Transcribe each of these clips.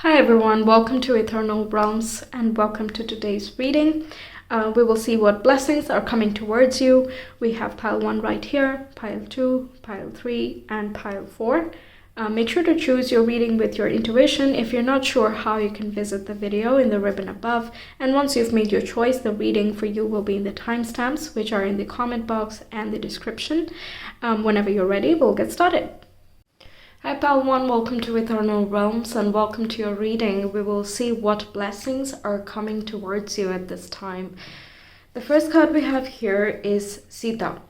Hi everyone, welcome to Ethernal Realms and welcome to today's reading. We will see what blessings are coming towards you. We have pile 1 right here, pile 2, pile 3, and pile 4. Make sure to choose your reading with your intuition. If you're not sure how, you can visit the video in the ribbon above. And once you've made your choice, the reading for you will be in the timestamps, which are in the comment box and the description. Whenever you're ready, we'll get started. Hi pile 1, welcome to Ethernal Realms and welcome to your reading. We will see what blessings are coming towards you at this time. The first card we have here is Sita.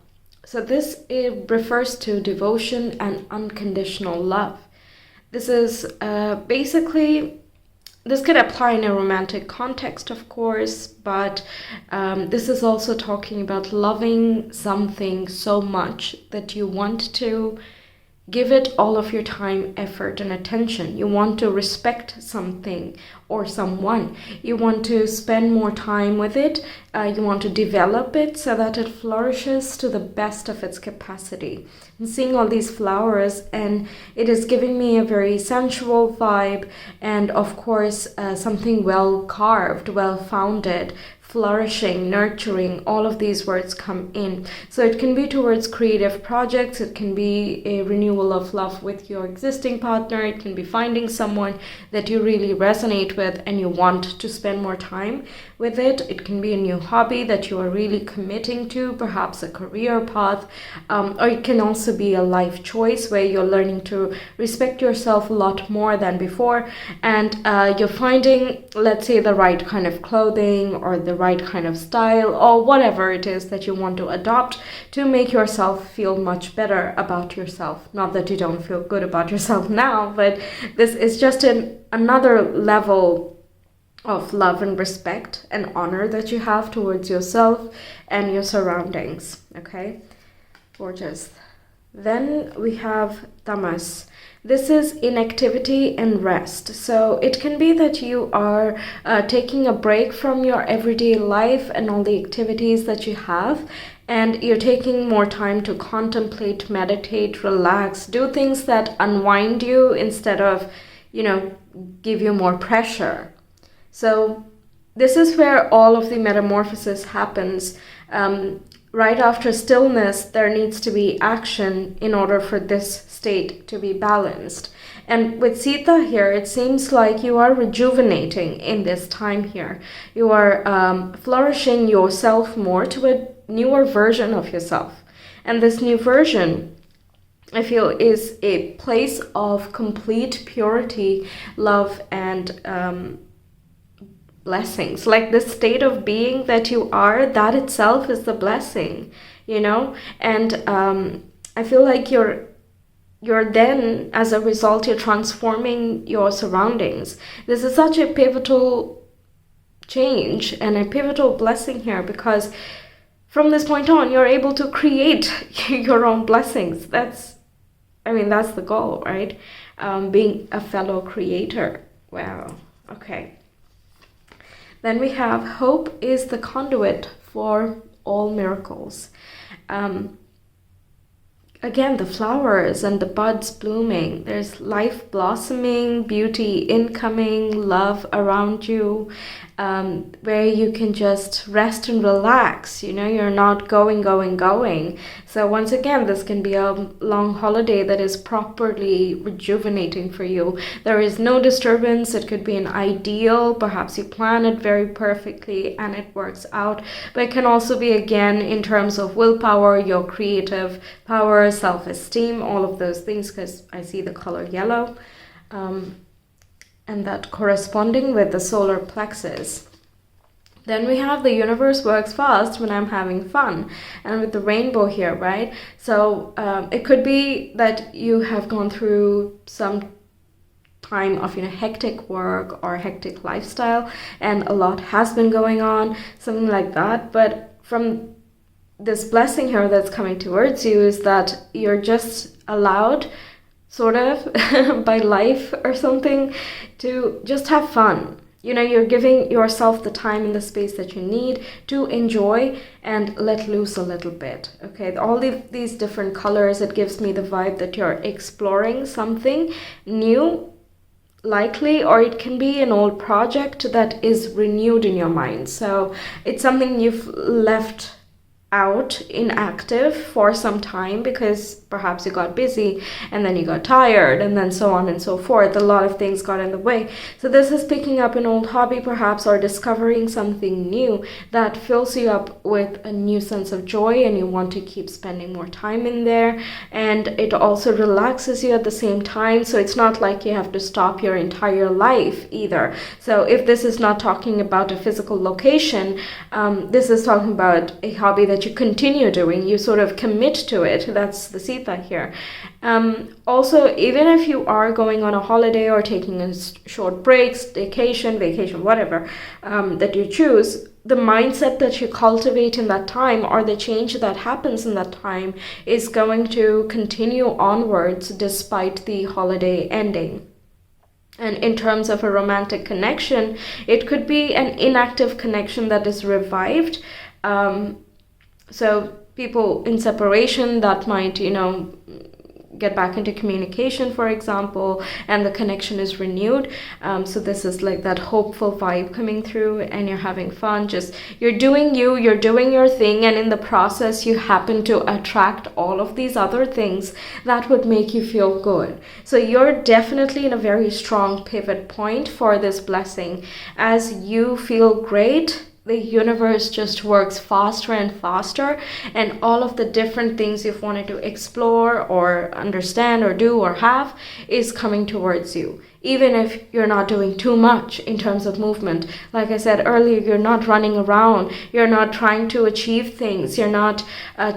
So this refers to devotion and unconditional love. This is basically, this could apply in a romantic context, of course, but this is also talking about loving something so much that you want to give it all of your time, effort, and attention. You want to respect something or someone. You want to spend more time with it. You want to develop it so that it flourishes to the best of its capacity. I'm seeing all these flowers and it is giving me a very sensual vibe and of course something well carved, well founded, flourishing, nurturing, all of these words come in. So it can be towards creative projects, it can be a renewal of love with your existing partner, it can be finding someone that you really resonate with and you want to spend more time with it. It can be a new hobby that you are really committing to, perhaps a career path, or it can also be a life choice where you're learning to respect yourself a lot more than before, and you're finding, let's say, the right kind of clothing or the right kind of style or whatever it is that you want to adopt to make yourself feel much better about yourself. Not that you don't feel good about yourself now, but this is just another level of love and respect and honor that you have towards yourself and your surroundings. Okay, gorgeous. Then we have Tamas. This is inactivity and rest. So it can be that you are taking a break from your everyday life and all the activities that you have, and you're taking more time to contemplate, meditate, relax, do things that unwind you instead of, give you more pressure. So this is where all of the metamorphosis happens. Right after stillness, there needs to be action in order for this state to be balanced. And with Sita here, it seems like you are rejuvenating in this time here. You are flourishing yourself more to a newer version of yourself. And this new version, I feel, is a place of complete purity, love, and blessings. Like the state of being that you are, that itself is the blessing, and I feel like you're then, as a result, you're transforming your surroundings. This is such a pivotal change and a pivotal blessing here, because from this point on you're able to create your own blessings. That's the goal, right? Being a fellow creator. Wow. Okay. Then we have hope is the conduit for all miracles. Again, the flowers and the buds blooming. There's life blossoming, beauty incoming, love around you, where you can just rest and relax. You're not going. So once again, this can be a long holiday that is properly rejuvenating for you. There is no disturbance. It could be an ideal. Perhaps you plan it very perfectly and it works out. But it can also be, again, in terms of willpower, your creative power, self-esteem, all of those things, because I see the color yellow. And that corresponding with the solar plexus. Then we have the universe works fast when I'm having fun, and with the rainbow here, right? So it could be that you have gone through some time of hectic work or hectic lifestyle, and a lot has been going on, something like that. But from this blessing here that's coming towards you is that you're just allowed, sort of, by life or something, to just have fun. You're giving yourself the time and the space that you need to enjoy and let loose a little bit. Okay, all these different colors, it gives me the vibe that you're exploring something new likely, or it can be an old project that is renewed in your mind. So it's something you've left out inactive for some time because perhaps you got busy and then you got tired and then so on and so forth. A lot of things got in the way. So this is picking up an old hobby perhaps, or discovering something new that fills you up with a new sense of joy, and you want to keep spending more time in there, and it also relaxes you at the same time. So it's not like you have to stop your entire life either. So if this is not talking about a physical location, this is talking about a hobby that you continue doing, you sort of commit to it. That's the Sita here. Also, even if you are going on a holiday or taking a short breaks, vacation, whatever that you choose, the mindset that you cultivate in that time, or the change that happens in that time, is going to continue onwards despite the holiday ending. And in terms of a romantic connection, it could be an inactive connection that is revived. So people in separation that might, get back into communication, for example, and the connection is renewed. So this is like that hopeful vibe coming through, and you're having fun. Just you're doing you're doing your thing, and in the process you happen to attract all of these other things that would make you feel good. So you're definitely in a very strong pivot point for this blessing. As you feel great, the universe just works faster and faster, and all of the different things you've wanted to explore or understand or do or have is coming towards you. Even if you're not doing too much in terms of movement. Like I said earlier, you're not running around, you're not trying to achieve things, you're not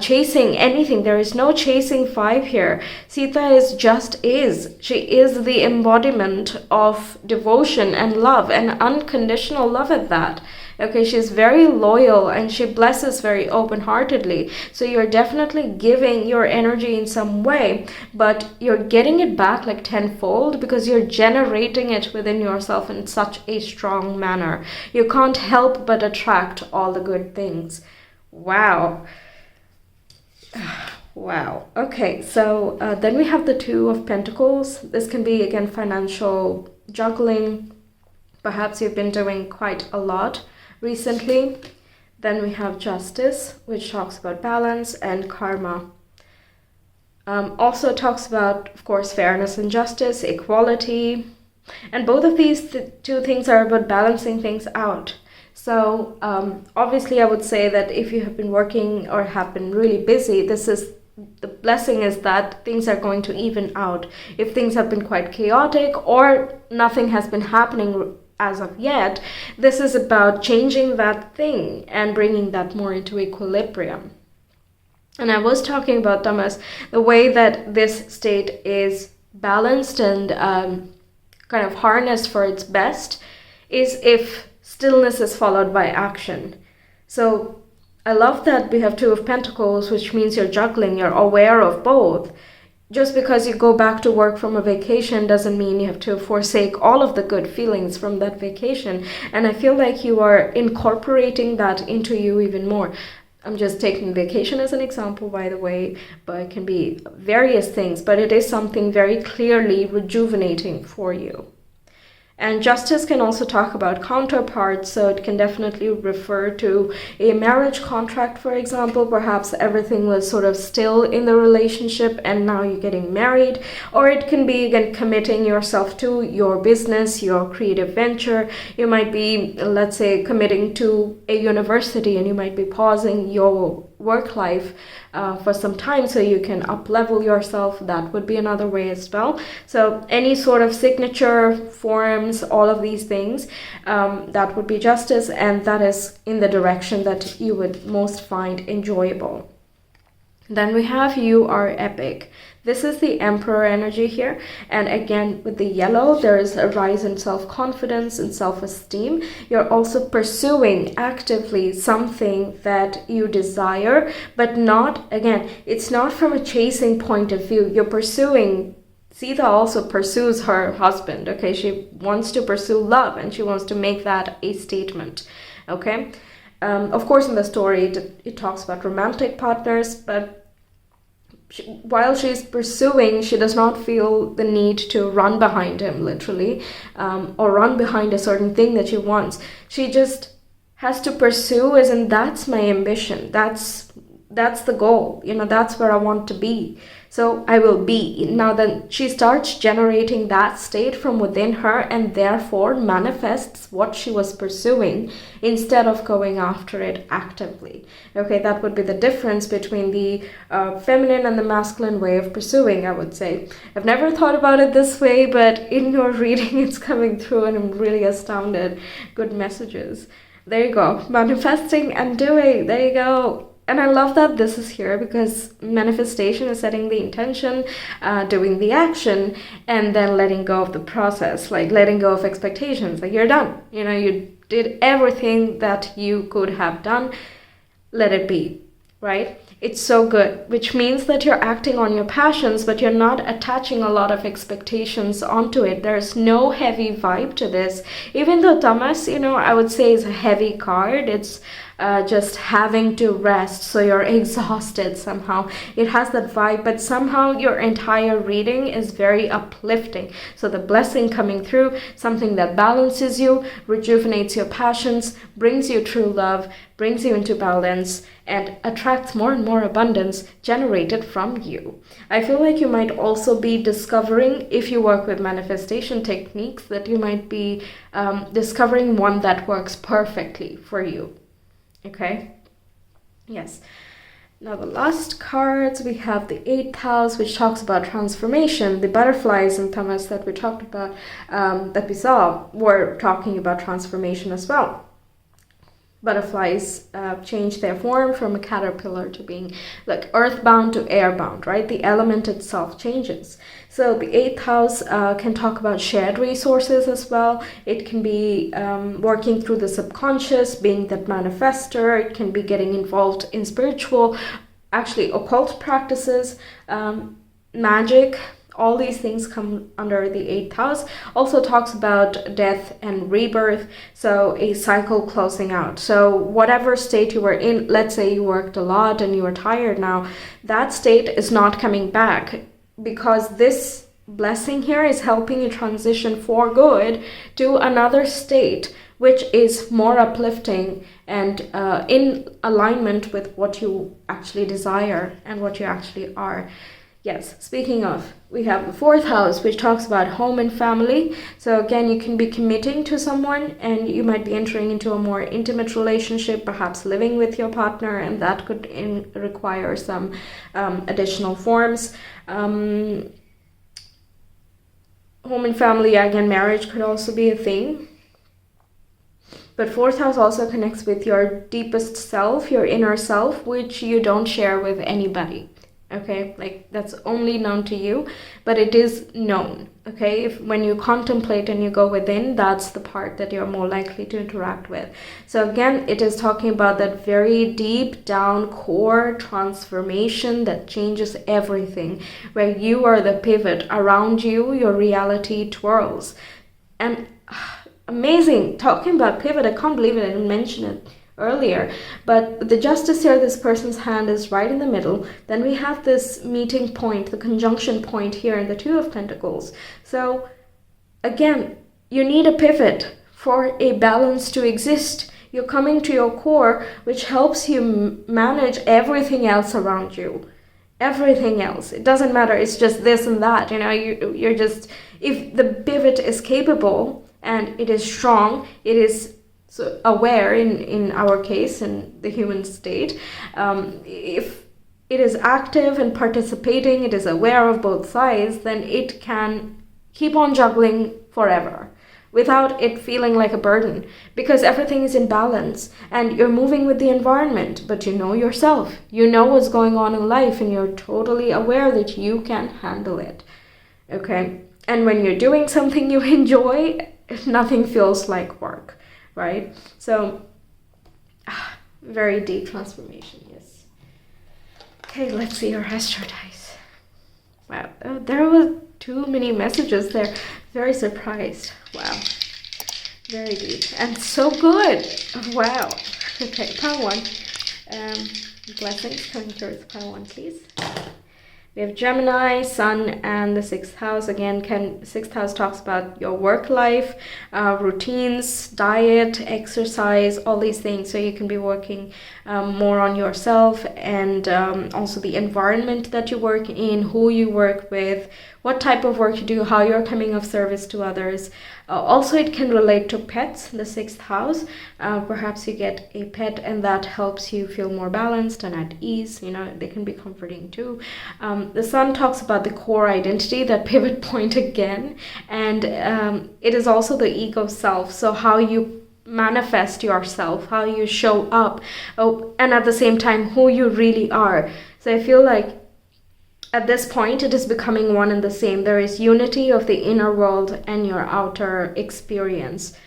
chasing anything. There is no chasing vibe here. Sita is. She is the embodiment of devotion and love, and unconditional love at that. Okay, she's very loyal and she blesses very open-heartedly. So you're definitely giving your energy in some way, but you're getting it back like tenfold because you're generating it within yourself in such a strong manner. You can't help but attract all the good things. Wow. Wow. Okay, so then we have the Two of Pentacles. This can be, again, financial juggling. Perhaps you've been doing quite a lot recently. Then we have Justice, which talks about balance, and Karma. Also talks about, of course, fairness and justice, equality. And both of these two things are about balancing things out. So obviously I would say that if you have been working or have been really busy, the blessing is that things are going to even out. If things have been quite chaotic or nothing has been happening as of yet, this is about changing that thing and bringing that more into equilibrium. And I was talking about, Thomas, the way that this state is balanced and kind of harnessed for its best is if stillness is followed by action. So I love that we have Two of Pentacles, which means you're juggling, you're aware of both. Just because you go back to work from a vacation doesn't mean you have to forsake all of the good feelings from that vacation. And I feel like you are incorporating that into you even more. I'm just taking vacation as an example, by the way, but it can be various things, but it is something very clearly rejuvenating for you. And Justice can also talk about counterparts, so it can definitely refer to a marriage contract, for example. Perhaps everything was sort of still in the relationship and now you're getting married. Or it can be, again, committing yourself to your business, your creative venture. You might be, let's say, committing to a university, and you might be pausing your work life for some time so you can up-level yourself. That would be another way as well. So any sort of signature forms, all of these things, that would be Justice, and that is in the direction that you would most find enjoyable. Then we have You Are Epic. This is the Emperor energy here. And again, with the yellow, there is a rise in self-confidence and self-esteem. You're also pursuing actively something that you desire, but not, again, it's not from a chasing point of view. You're pursuing. Sita also pursues her husband, okay? She wants to pursue love, and she wants to make that a statement, okay? Of course, in the story, it talks about romantic partners, but while she's pursuing, she does not feel the need to run behind him, literally, or run behind a certain thing that she wants. She just has to pursue, as in, that's my ambition. That's the goal. That's where I want to be. So I will be. Now then, she starts generating that state from within her, and therefore manifests what she was pursuing instead of going after it actively. Okay, that would be the difference between the feminine and the masculine way of pursuing, I would say. I've never thought about it this way, but in your reading it's coming through, and I'm really astounded. Good messages. There you go. Manifesting and doing. There you go. And I love that this is here, because manifestation is setting the intention, doing the action, and then letting go of the process, like letting go of expectations. Like, you're done. You did everything that you could have done. Let it be, right? It's so good, which means that you're acting on your passions, but you're not attaching a lot of expectations onto it. There's no heavy vibe to this. Even though Tamas, I would say is a heavy card. It's just having to rest, so you're exhausted somehow. It has that vibe, but somehow your entire reading is very uplifting. So the blessing coming through, something that balances you, rejuvenates your passions, brings you true love, brings you into balance, and attracts more and more abundance generated from you. I feel like you might also be discovering, if you work with manifestation techniques, that you might be discovering one that works perfectly for you. Okay? Yes. Now the last cards, we have the 8th house, which talks about transformation. The butterflies and Tamas that we talked about, that we saw, were talking about transformation as well. Butterflies change their form from a caterpillar to being like earthbound to airbound, right? The element itself changes. So the 8th house can talk about shared resources as well. It can be working through the subconscious, being that manifester. It can be getting involved in spiritual, actually occult practices, magic. All these things come under the 8th house. Also talks about death and rebirth, so a cycle closing out. So whatever state you were in, let's say you worked a lot and you are tired now, that state is not coming back, because this blessing here is helping you transition for good to another state, which is more uplifting and in alignment with what you actually desire and what you actually are. Yes, speaking of, we have the 4th house, which talks about home and family. So again, you can be committing to someone, and you might be entering into a more intimate relationship, perhaps living with your partner, and that could require some additional forms. Home and family, again, marriage could also be a thing. But 4th house also connects with your deepest self, your inner self, which you don't share with anybody. Okay, like that's only known to you, but it is known. Okay, when you contemplate and you go within, that's the part that you're more likely to interact with. So again, it is talking about that very deep down core transformation that changes everything, where you are the pivot. Around you, your reality twirls. And amazing, talking about pivot, I can't believe it, I didn't mention it earlier, but the justice here, this person's hand is right in the middle. Then we have this meeting point, the conjunction point here in the 2 of Pentacles. So again, you need a pivot for a balance to exist. You're coming to your core, which helps you manage everything else around you. Everything else, it doesn't matter, it's just this and that, you're just, if the pivot is capable and it is strong, it is so aware, in our case, in the human state, if it is active and participating, it is aware of both sides, then it can keep on juggling forever without it feeling like a burden, because everything is in balance and you're moving with the environment, but you know yourself, you know what's going on in life, and you're totally aware that you can handle it. Okay, and when you're doing something you enjoy, nothing feels like work. Right? So, very deep transformation, yes. Okay, let's see your Astro dice. Wow, there were too many messages there. Very surprised. Wow. Very deep. And so good. Wow. Okay, pile 1. Blessings coming towards pile 1, please. We have Gemini, Sun, and the sixth house. Again, sixth house talks about your work life, routines, diet, exercise, all these things. So you can be working more on yourself, and also the environment that you work in, who you work with, what type of work you do, how you're coming of service to others. Also, it can relate to pets, the sixth house. Perhaps you get a pet and that helps you feel more balanced and at ease. They can be comforting too. The sun talks about the core identity, that pivot point again. And it is also the ego self. So how you manifest yourself, how you show up, and at the same time, who you really are. So I feel like at this point, it is becoming one and the same. There is unity of the inner world and your outer experience.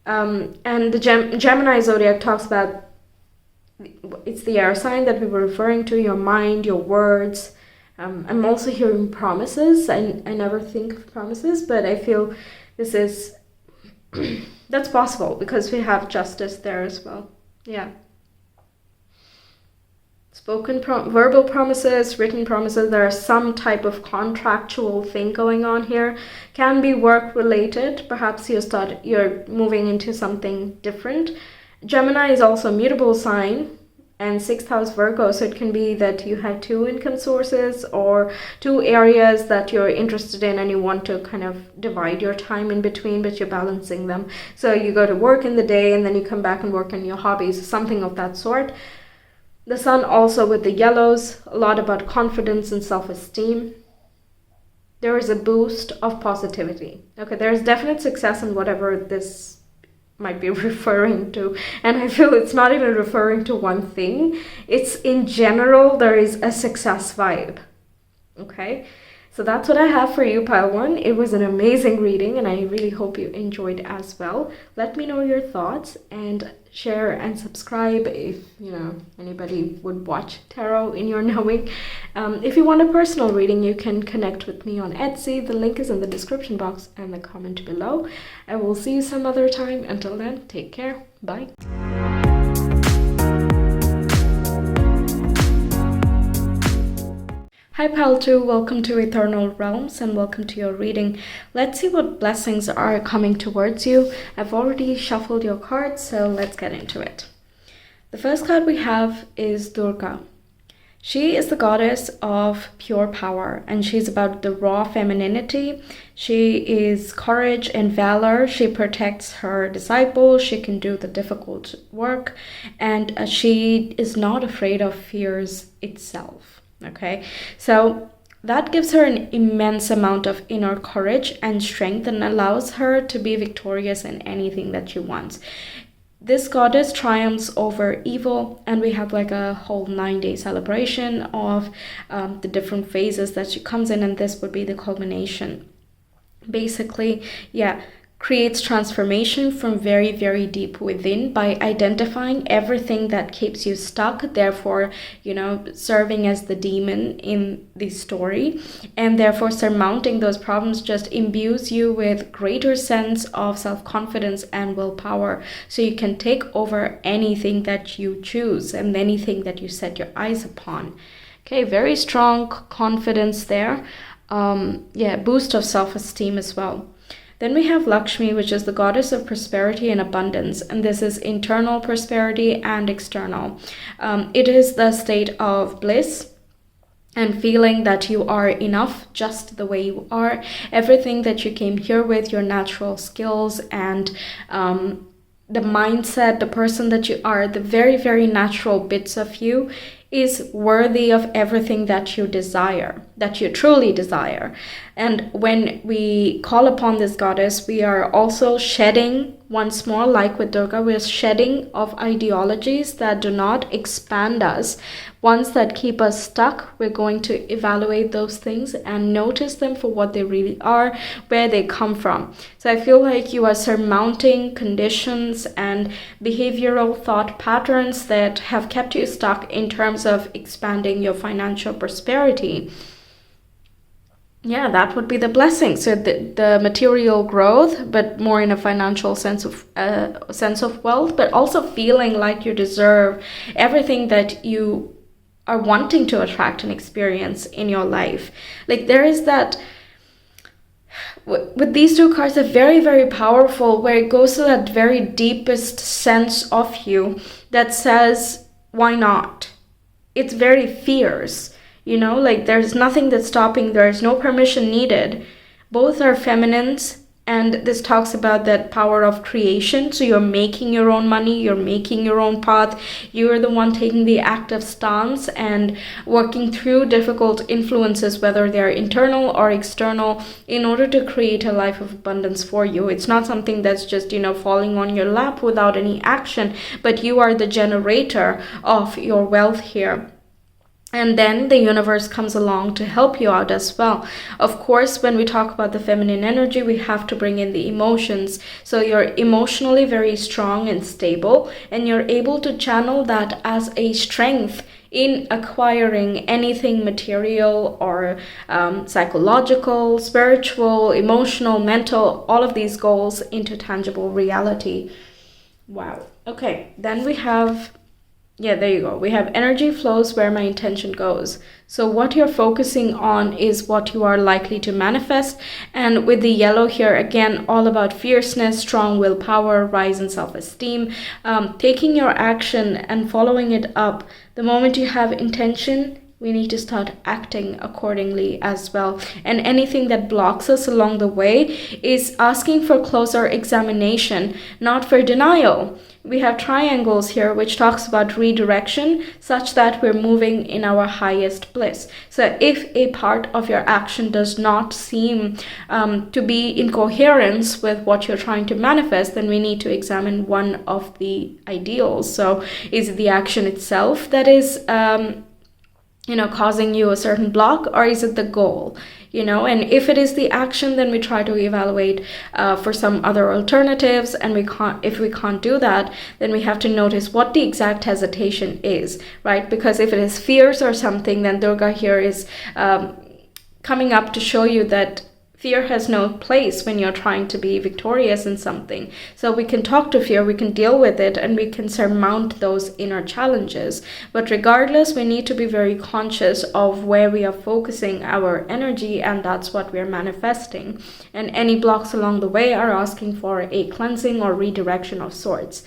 And the Gemini zodiac talks about, it's the air sign that we were referring to, your mind, your words. I'm also hearing promises. I never think of promises, but I feel this is, that's possible because we have justice there as well. Yeah. Spoken verbal promises, written promises, there are some type of contractual thing going on here. Can be work related. Perhaps you're moving into something different. Gemini is also a mutable sign, and sixth house Virgo, so it can be that you have two income sources or two areas that you're interested in and you want to kind of divide your time in between, but you're balancing them. So you go to work in the day and then you come back and work on your hobbies, something of that sort. The sun also with the yellows, a lot about confidence and self-esteem. There is a boost of positivity. Okay, there's definite success in whatever this might be referring to. And I feel it's not even referring to one thing. It's in general, there is a success vibe. Okay, so that's what I have for you, Pile 1. It was an amazing reading and I really hope you enjoyed as well. Let me know your thoughts and share and subscribe if anybody would watch tarot in your knowing. If you want a personal reading, you can connect with me on Etsy. The link is in the description box and the comment below. I will see you some other time. Until then, take care. Bye. Hi Pal 2, welcome to Ethernal Realms and welcome to your reading. Let's see what blessings are coming towards you. I've already shuffled your cards, so let's get into it. The first card we have is Durga. She is the goddess of pure power and she's about the raw femininity. She is courage and valor. She protects her disciples. She can do the difficult work and she is not afraid of fears itself. Okay, so that gives her an immense amount of inner courage and strength and allows her to be victorious in anything that she wants. This goddess triumphs over evil, and we have like a whole 9-day celebration of the different phases that she comes in, and this would be the culmination. Basically, creates transformation from very, very deep within by identifying everything that keeps you stuck, therefore, serving as the demon in the story, and therefore surmounting those problems just imbues you with greater sense of self-confidence and willpower, so you can take over anything that you choose and anything that you set your eyes upon. Okay, very strong confidence there. Boost of self-esteem as well. Then we have Lakshmi, which is the goddess of prosperity and abundance, and this is internal prosperity and external. It is the state of bliss and feeling that you are enough just the way you are. Everything that you came here with, your natural skills and the mindset, the person that you are, the very, very natural bits of you is worthy of everything that you desire, that you truly desire. And when we call upon this goddess, we are also shedding, once more, like with Durga, we're shedding of ideologies that do not expand us. Ones that keep us stuck, we're going to evaluate those things and notice them for what they really are, where they come from. So I feel like you are surmounting conditions and behavioral thought patterns that have kept you stuck in terms of expanding your financial prosperity. Yeah, that would be the blessing. So the material growth, but more in a financial sense of wealth, but also feeling like you deserve everything that you are wanting to attract and experience in your life. Like there is that, with these two cards, are very, very powerful, where it goes to that very deepest sense of you that says, why not? It's very fierce, you know, like there's nothing that's stopping, there's no permission needed. Both are feminines, and this talks about that power of creation. So you're making your own money, you're making your own path, you're the one taking the active stance and working through difficult influences, whether they're internal or external, in order to create a life of abundance for you. It's not something that's just, you know, falling on your lap without any action, but you are the generator of your wealth here. And then the universe comes along to help you out as well. Of course, when we talk about the feminine energy, we have to bring in the emotions. So you're emotionally very strong and stable, and you're able to channel that as a strength in acquiring anything material or psychological, spiritual, emotional, mental, all of these goals into tangible reality. Wow. Okay, then we have... yeah, there you go. We have energy flows where my intention goes. So what you're focusing on is what you are likely to manifest. And with the yellow here, again, all about fierceness, strong willpower, rise in self-esteem, taking your action and following it up. The moment you have intention, we need to start acting accordingly as well. And anything that blocks us along the way is asking for closer examination, not for denial. We have triangles here, which talks about redirection, such that we're moving in our highest bliss. So if a part of your action does not seem to be in coherence with what you're trying to manifest, then we need to examine one of the ideals. So is it the action itself that is causing you a certain block, or is it the goal? And if it is the action, then we try to evaluate for some other alternatives. And if we can't do that, then we have to notice what the exact hesitation is, right? Because if it is fears or something, then Durga here is coming up to show you that fear has no place when you're trying to be victorious in something. So we can talk to fear, we can deal with it, and we can surmount those inner challenges. But regardless, we need to be very conscious of where we are focusing our energy, and that's what we're manifesting. And any blocks along the way are asking for a cleansing or redirection of sorts.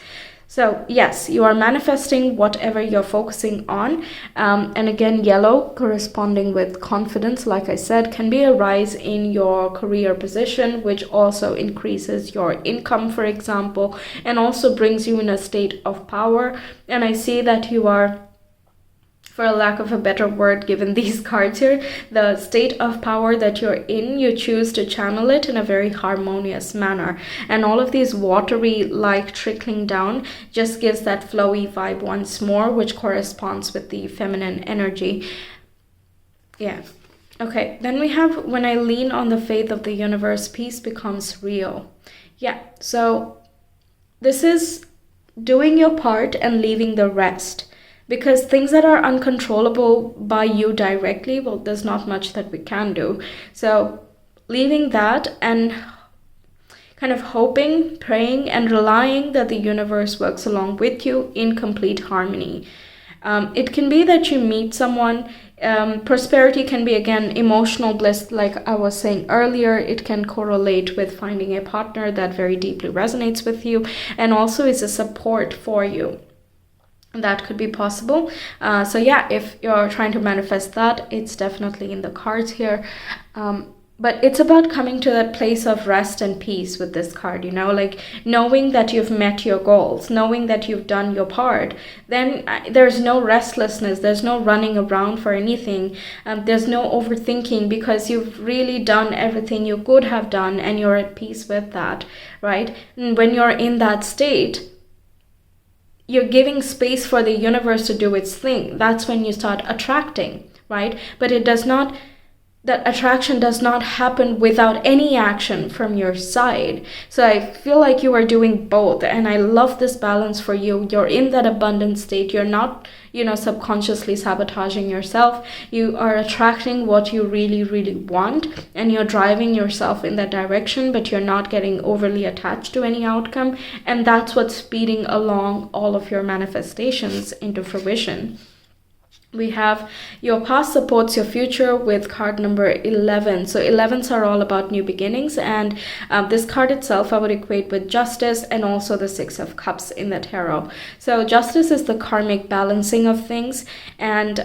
So yes, you are manifesting whatever you're focusing on. And again, yellow corresponding with confidence, like I said, can be a rise in your career position, which also increases your income, for example, and also brings you in a state of power. And I see that you are, for a lack of a better word, given these cards here, the state of power that you're in, you choose to channel it in a very harmonious manner. And all of these watery like trickling down just gives that flowy vibe once more, which corresponds with the feminine energy. Yeah. Okay, then we have, when I lean on the faith of the universe, peace becomes real. Yeah, so this is doing your part and leaving the rest. Because things that are uncontrollable by you directly, well, there's not much that we can do. So leaving that and kind of hoping, praying, and relying that the universe works along with you in complete harmony. It can be that you meet someone. Prosperity can be, again, emotional bliss, like I was saying earlier. It can correlate with finding a partner that very deeply resonates with you and also is a support for you. That could be possible. So yeah, if you're trying to manifest that, it's definitely in the cards here. But it's about coming to that place of rest and peace with this card, like knowing that you've met your goals, knowing that you've done your part. Then there's no restlessness, there's no running around for anything. There's no overthinking, because you've really done everything you could have done and you're at peace with that, right? And when you're in that state, you're giving space for the universe to do its thing. That's when you start attracting, right? But that attraction does not happen without any action from your side. So I feel like you are doing both, and I love this balance for you. You're in that abundant state. You're not, subconsciously sabotaging yourself. You are attracting what you really, really want, and you're driving yourself in that direction, but you're not getting overly attached to any outcome. And that's what's speeding along all of your manifestations into fruition. We have your past supports your future with card number 11. So 11s are all about new beginnings, and this card itself I would equate with justice and also the Six of Cups in the tarot. So justice is the karmic balancing of things, and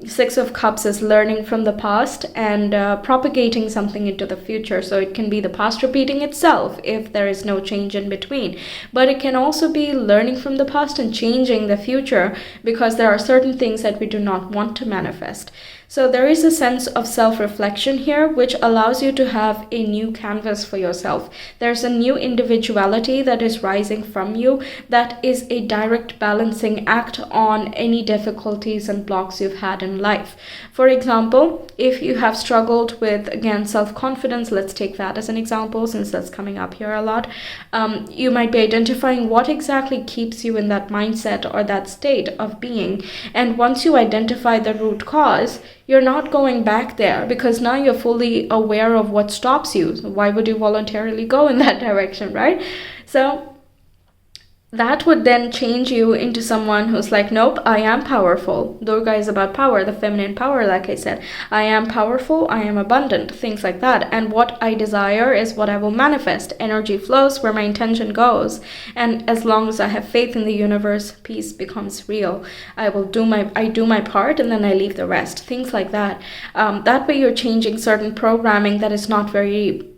Six of Cups is learning from the past and propagating something into the future. So it can be the past repeating itself if there is no change in between, but it can also be learning from the past and changing the future because there are certain things that we do not want to manifest. So there is a sense of self-reflection here, which allows you to have a new canvas for yourself. There's a new individuality that is rising from you that is a direct balancing act on any difficulties and blocks you've had in life. For example, if you have struggled with, again, self-confidence, let's take that as an example since that's coming up here a lot, you might be identifying what exactly keeps you in that mindset or that state of being. And once you identify the root cause, you're not going back there because now you're fully aware of what stops you. So why would you voluntarily go in that direction, right? So that would then change you into someone who's like, nope, I am powerful. Durga is about power, the feminine power, like I said. I am powerful, I am abundant, things like that. And what I desire is what I will manifest. Energy flows where my intention goes. And as long as I have faith in the universe, peace becomes real. I do my part and then I leave the rest. Things like that. That way you're changing certain programming that is not very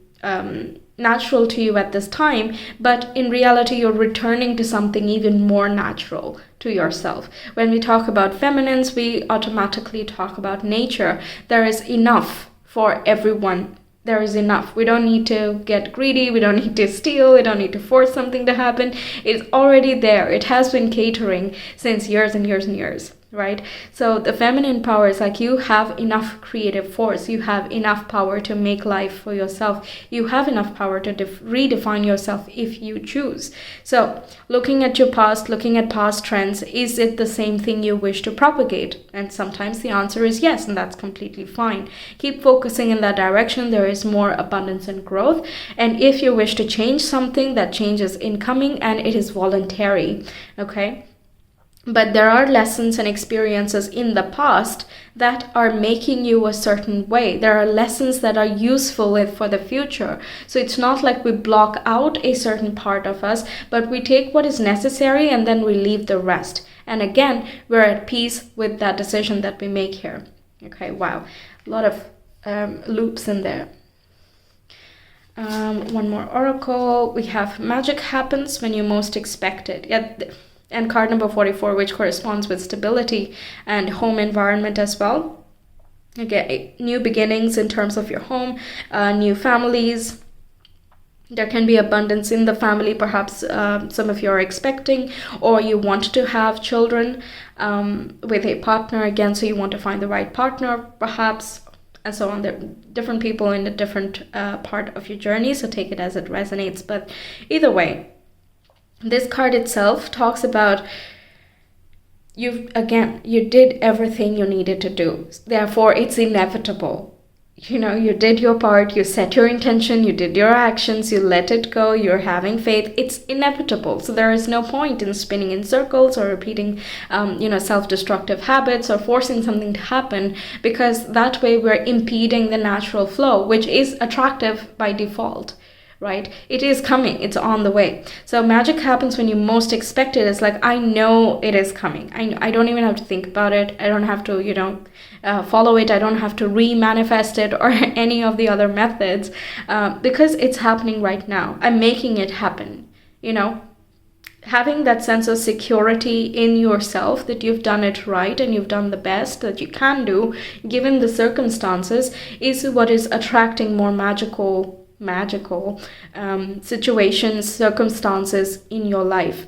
natural to you at this time, but in reality you're returning to something even more natural to yourself. When we talk about feminines, we automatically talk about nature. There is enough for everyone. There is enough. We don't need to get greedy. We don't need to steal. We don't need to force something to happen. It's already there. It has been catering since years and years and years, right? So the feminine power is like you have enough creative force. You have enough power to make life for yourself. You have enough power to redefine yourself if you choose. So looking at your past, looking at past trends, is it the same thing you wish to propagate? And sometimes the answer is yes, and that's completely fine. Keep focusing in that direction. There is more abundance and growth. And if you wish to change something, that change is incoming and it is voluntary, okay? But there are lessons and experiences in the past that are making you a certain way. There are lessons that are useful for the future. So it's not like we block out a certain part of us, but we take what is necessary and then we leave the rest. And again, we're at peace with that decision that we make here. Okay, wow. A lot of loops in there. One more oracle. We have magic happens when you most expect it. Yeah. And card number 44, which corresponds with stability and home environment as well. Okay, new beginnings in terms of your home, new families. There can be abundance in the family, perhaps some of you are expecting, or you want to have children with a partner again, so you want to find the right partner, perhaps, and so on. There are different people in a different part of your journey, so take it as it resonates. But either way, this card itself talks about you did everything you needed to do. Therefore, it's inevitable. You did your part, you set your intention, you did your actions, you let it go, you're having faith. It's inevitable. So there is no point in spinning in circles or repeating, self-destructive habits or forcing something to happen, because that way we're impeding the natural flow, which is attractive by default. Right? It is coming. It's on the way. So magic happens when you most expect it. It's like, I know it is coming. I don't even have to think about it. I don't have to, follow it. I don't have to re-manifest it or any of the other methods because it's happening right now. I'm making it happen, Having that sense of security in yourself that you've done it right and you've done the best that you can do, given the circumstances, is what is attracting more magical situations, circumstances in your life.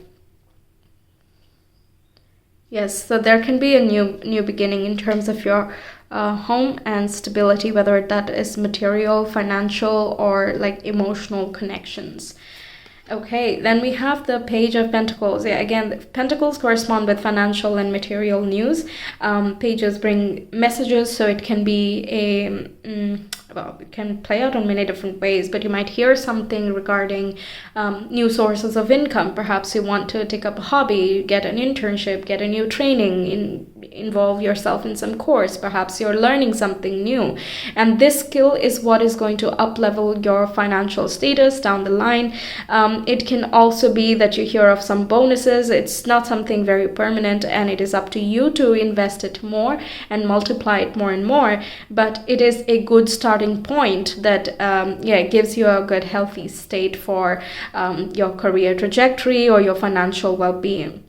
Yes, so there can be a new beginning in terms of your home and stability, whether that is material, financial, or like emotional connections. Okay, then we have the Page of Pentacles. Yeah, again, the Pentacles correspond with financial and material news. Pages bring messages, so it can be well, it can play out on many different ways, but you might hear something regarding new sources of income. Perhaps you want to take up a hobby, get an internship, get a new training, involve yourself in some course. Perhaps you're learning something new. And this skill is what is going to up-level your financial status down the line. It can also be that you hear of some bonuses. It's not something very permanent, and it is up to you to invest it more and multiply it more and more. But it is a good starting point that gives you a good healthy state for your career trajectory or your financial well-being.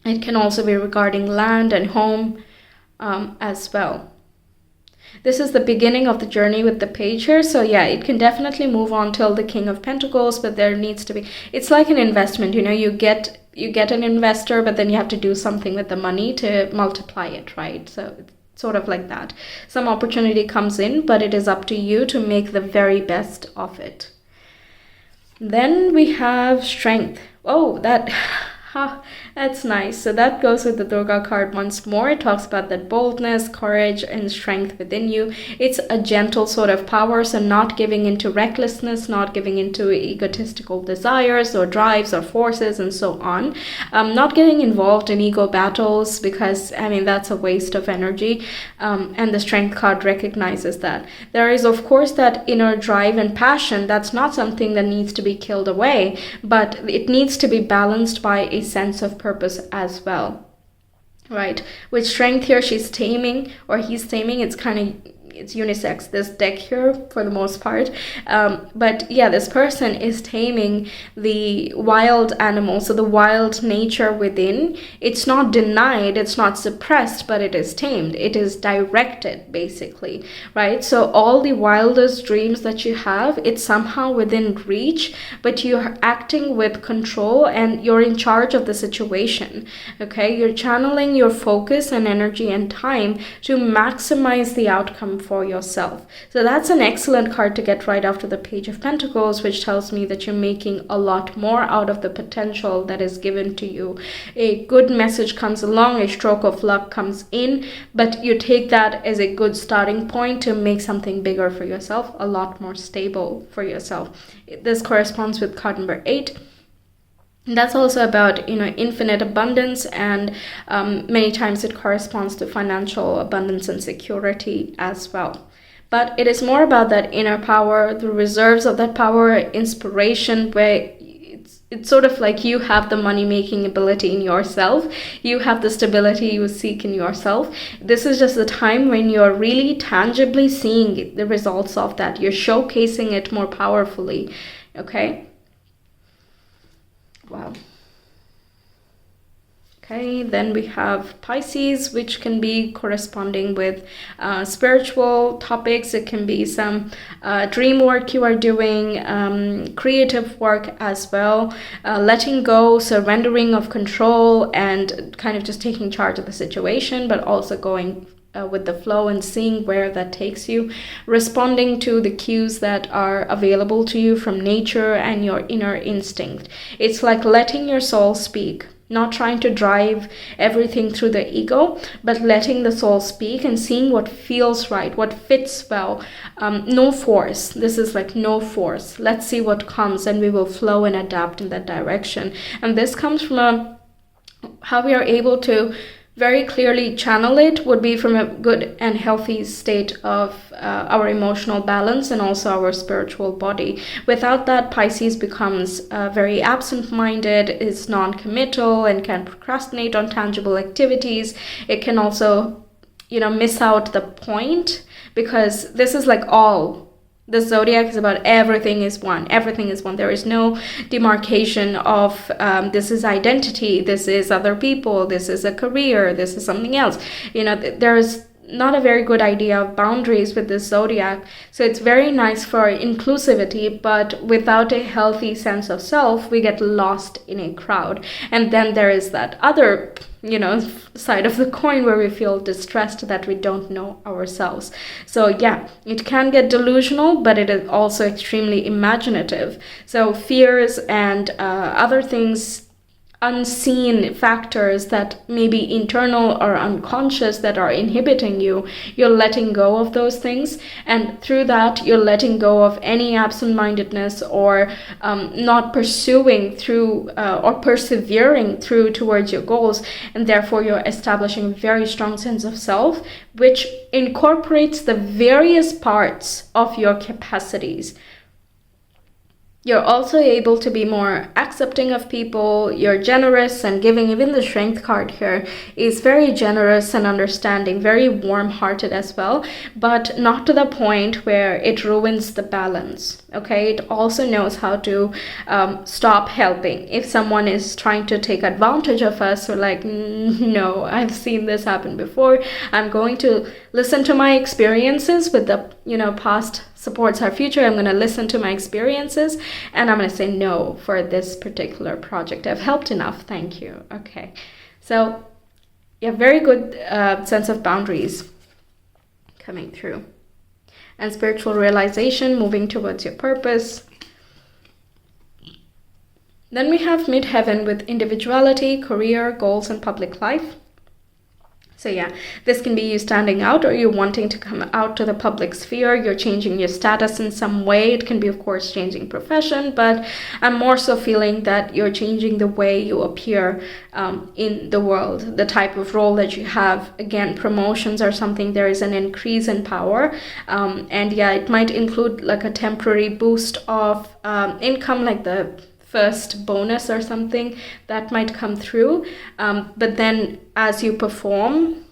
It can also be regarding land and home as well. This is the beginning of the journey with the page here. So yeah, it can definitely move on till the King of Pentacles, but there needs to be, it's like an investment, you know, you get an investor, but then you have to do something with the money to multiply it, right? So it's sort of like that. Some opportunity comes in, but it is up to you to make the very best of it. Then we have Strength. Oh, that's nice. So that goes with the Durga card once more. It talks about that boldness, courage, and strength within you. It's a gentle sort of power, so not giving into recklessness, not giving into egotistical desires or drives or forces and so on. Not getting involved in ego battles, because, I mean, that's a waste of energy. And the Strength card recognizes that. There is, of course, that inner drive and passion. That's not something that needs to be killed away, but it needs to be balanced by a sense of purpose as well, right? With Strength here, she's taming, or he's taming. It's unisex, this deck here, for the most part. But yeah, this person is taming the wild animal, so the wild nature within. It's not denied, it's not suppressed, but it is tamed. It is directed, basically, right? So all the wildest dreams that you have, it's somehow within reach, but you're acting with control and you're in charge of the situation, okay? You're channeling your focus and energy and time to maximize the outcome for yourself. So that's an excellent card to get right after the Page of Pentacles, which tells me that you're making a lot more out of the potential that is given to you. A good message comes along, a stroke of luck comes in, but you take that as a good starting point to make something bigger for yourself, a lot more stable for yourself. This corresponds with card number 8. That's also about, infinite abundance, and many times it corresponds to financial abundance and security as well. But it is more about that inner power, the reserves of that power, inspiration, where it's sort of like you have the money-making ability in yourself. You have the stability you seek in yourself. This is just the time when you're really tangibly seeing the results of that. You're showcasing it more powerfully, okay? Wow. Okay, then we have Pisces, which can be corresponding with spiritual topics. It can be some dream work you are doing, creative work as well, letting go, surrendering of control, and kind of just taking charge of the situation, but also going with the flow and seeing where that takes you, responding to the cues that are available to you from nature and your inner instinct. It's like letting your soul speak, not trying to drive everything through the ego, but letting the soul speak and seeing what feels right, what fits well. No force. This is like no force. Let's see what comes, and we will flow and adapt in that direction. And this comes from how we are able to very clearly channel it would be from a good and healthy state of our emotional balance and also our spiritual body. Without that, Pisces becomes very absent-minded, is non-committal, and can procrastinate on tangible activities. It can also, miss out the point, because this is like the zodiac is about everything is one. Everything is one. There is no demarcation of this is identity, this is other people, this is a career, this is something else. There's not a very good idea of boundaries with this zodiac. So it's very nice for inclusivity, but without a healthy sense of self, we get lost in a crowd. And then there is that other, side of the coin where we feel distressed that we don't know ourselves. So yeah, it can get delusional, but it is also extremely imaginative. So fears and other things, unseen factors that may be internal or unconscious that are inhibiting you, you're letting go of those things, and through that you're letting go of any absent-mindedness or not pursuing through or persevering through towards your goals, and therefore you're establishing a very strong sense of self, which incorporates the various parts of your capacities. You're also able to be more accepting of people. You're generous and giving. Even the Strength card here is very generous and understanding, very warm-hearted as well, but not to the point where it ruins the balance. Okay, it also knows how to stop helping. If someone is trying to take advantage of us, we're like, no, I've seen this happen before. I'm going to listen to my experiences with the, past supports our future. I'm going to listen to my experiences and I'm going to say no for this particular project. I've helped enough. Thank you. Okay. So yeah, very good sense of boundaries coming through. And spiritual realization, moving towards your purpose. Then we have midheaven with individuality, career, goals, and public life. So yeah, this can be you standing out or you wanting to come out to the public sphere. You're changing your status in some way. It can be, of course, changing profession, but I'm more so feeling that you're changing the way you appear in the world, the type of role that you have. Again, promotions or something, there is an increase in power. And yeah, it might include like a temporary boost of income, like the first bonus or something that might come through, but then as you perform,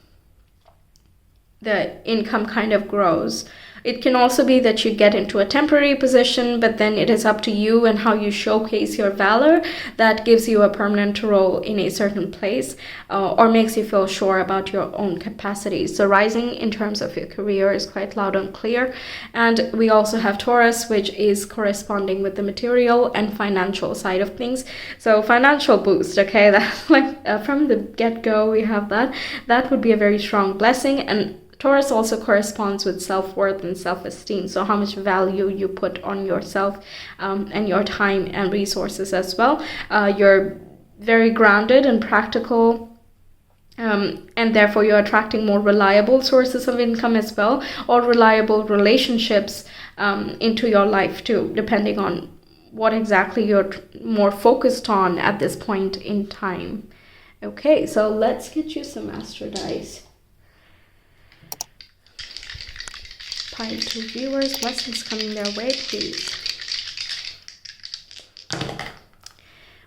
the income kind of grows. It can also be that you get into a temporary position, but then it is up to you and how you showcase your valor that gives you a permanent role in a certain place, or makes you feel sure about your own capacities. So rising in terms of your career is quite loud and clear. And we also have Taurus, which is corresponding with the material and financial side of things. So financial boost, okay, that's like from the get-go we have that. That would be a very strong blessing. And Taurus also corresponds with self-worth and self-esteem. So how much value you put on yourself and your time and resources as well. You're very grounded and practical. And therefore you're attracting more reliable sources of income as well, or reliable relationships into your life too, depending on what exactly you're more focused on at this point in time. Okay, so let's get you some Astro Dice. Pile 2 viewers, blessings coming their way, please.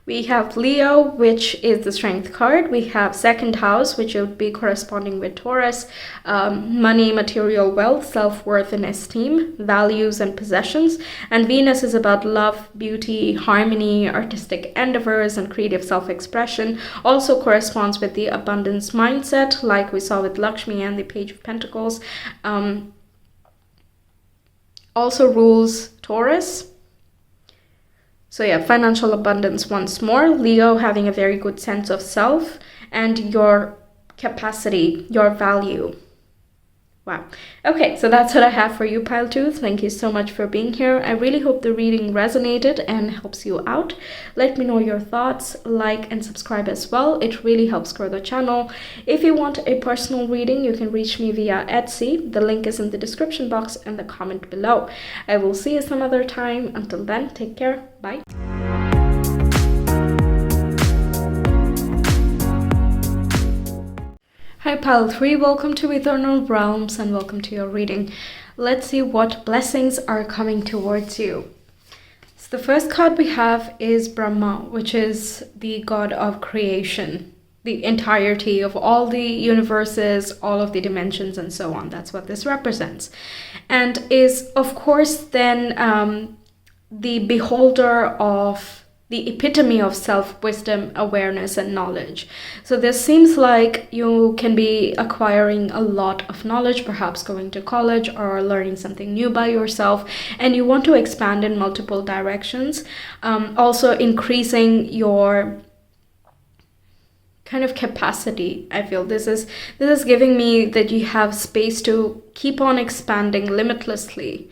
We have Leo, which is the Strength card. We have second house, which would be corresponding with Taurus. Money, material wealth, self-worth and esteem, values and possessions. And Venus is about love, beauty, harmony, artistic endeavors, and creative self-expression. Also corresponds with the abundance mindset, like we saw with Lakshmi and the Page of Pentacles. Also rules Taurus. So yeah, financial abundance once more. Leo having a very good sense of self and your capacity, your value. Wow. Okay, so that's what I have for you, Pile 2. Thank you so much for being here. I really hope the reading resonated and helps you out. Let me know your thoughts, like and subscribe as well. It really helps grow the channel. If you want a personal reading, you can reach me via Etsy. The link is in the description box and the comment below. I will see you some other time. Until then, take care. Bye. Hi Pile 3, welcome to Ethernal Realms and welcome to your reading. Let's see what blessings are coming towards you. So the first card we have is Brahma, which is the god of creation, the entirety of all the universes, all of the dimensions and so on. That's what this represents. And is, of course, then the beholder of the epitome of self-wisdom, awareness, and knowledge. So this seems like you can be acquiring a lot of knowledge, perhaps going to college or learning something new by yourself, and you want to expand in multiple directions. Also increasing your kind of capacity. I feel this is giving me that you have space to keep on expanding limitlessly.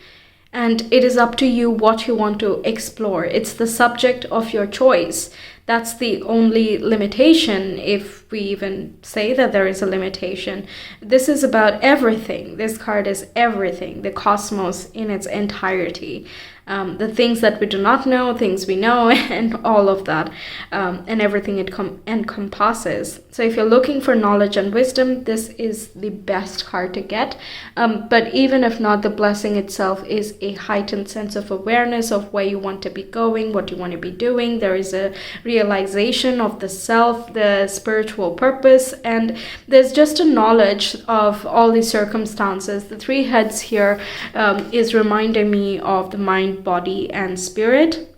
And it is up to you what you want to explore. It's the subject of your choice. That's the only limitation, if we even say that there is a limitation. This is about everything. This card is everything, the cosmos in its entirety. The things that we do not know, things we know, and all of that, and everything it encompasses. So if you're looking for knowledge and wisdom, this is the best card to get. But even if not, the blessing itself is a heightened sense of awareness of where you want to be going, what you want to be doing. There is a realization of the self, the spiritual purpose, and there's just a knowledge of all these circumstances. The three heads here is reminding me of the mind, body, and spirit,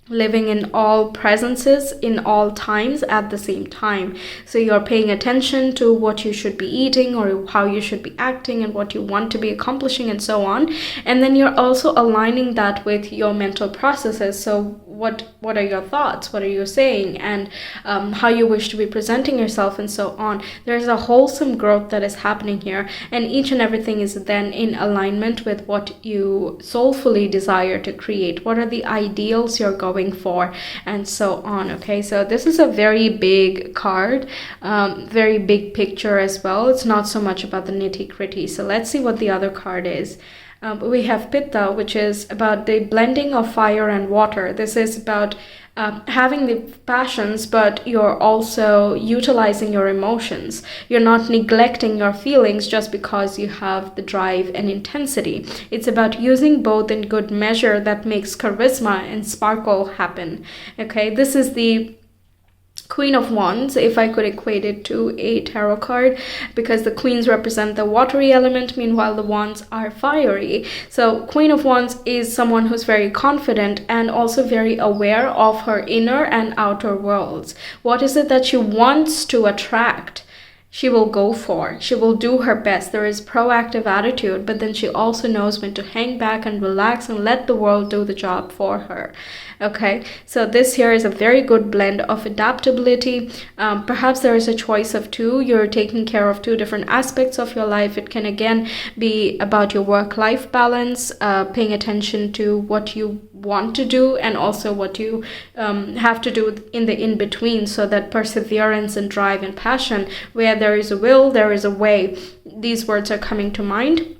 living in all presences in all times at the same time. So you're paying attention to what you should be eating or how you should be acting and what you want to be accomplishing and so on. And then you're also aligning that with your mental processes. So what are your thoughts, what are you saying, and how you wish to be presenting yourself and so on. There's a wholesome growth that is happening here, and each and everything is then in alignment with what you soulfully desire to create. What are the ideals you're going for, and so on. Okay, so this is a very big card, very big picture as well. It's not so much about the nitty-gritty. So let's see what the other card is. We have Pitta, which is about the blending of fire and water. This is about having the passions, but you're also utilizing your emotions. You're not neglecting your feelings just because you have the drive and intensity. It's about using both in good measure that makes charisma and sparkle happen. Okay, this is the Queen of Wands, if I could equate it to a tarot card, because the queens represent the watery element, meanwhile the wands are fiery. So Queen of Wands is someone who's very confident and also very aware of her inner and outer worlds. What is it that she wants to attract? She will go for. She will do her best. There is proactive attitude, but then she also knows when to hang back and relax and let the world do the job for her. Okay, so this here is a very good blend of adaptability. Perhaps there is a choice of two. You're taking care of two different aspects of your life. It can again be about your work-life balance, paying attention to what you want to do and also what you have to do in the in-between, so that perseverance and drive and passion, where there is a will, there is a way. These words are coming to mind.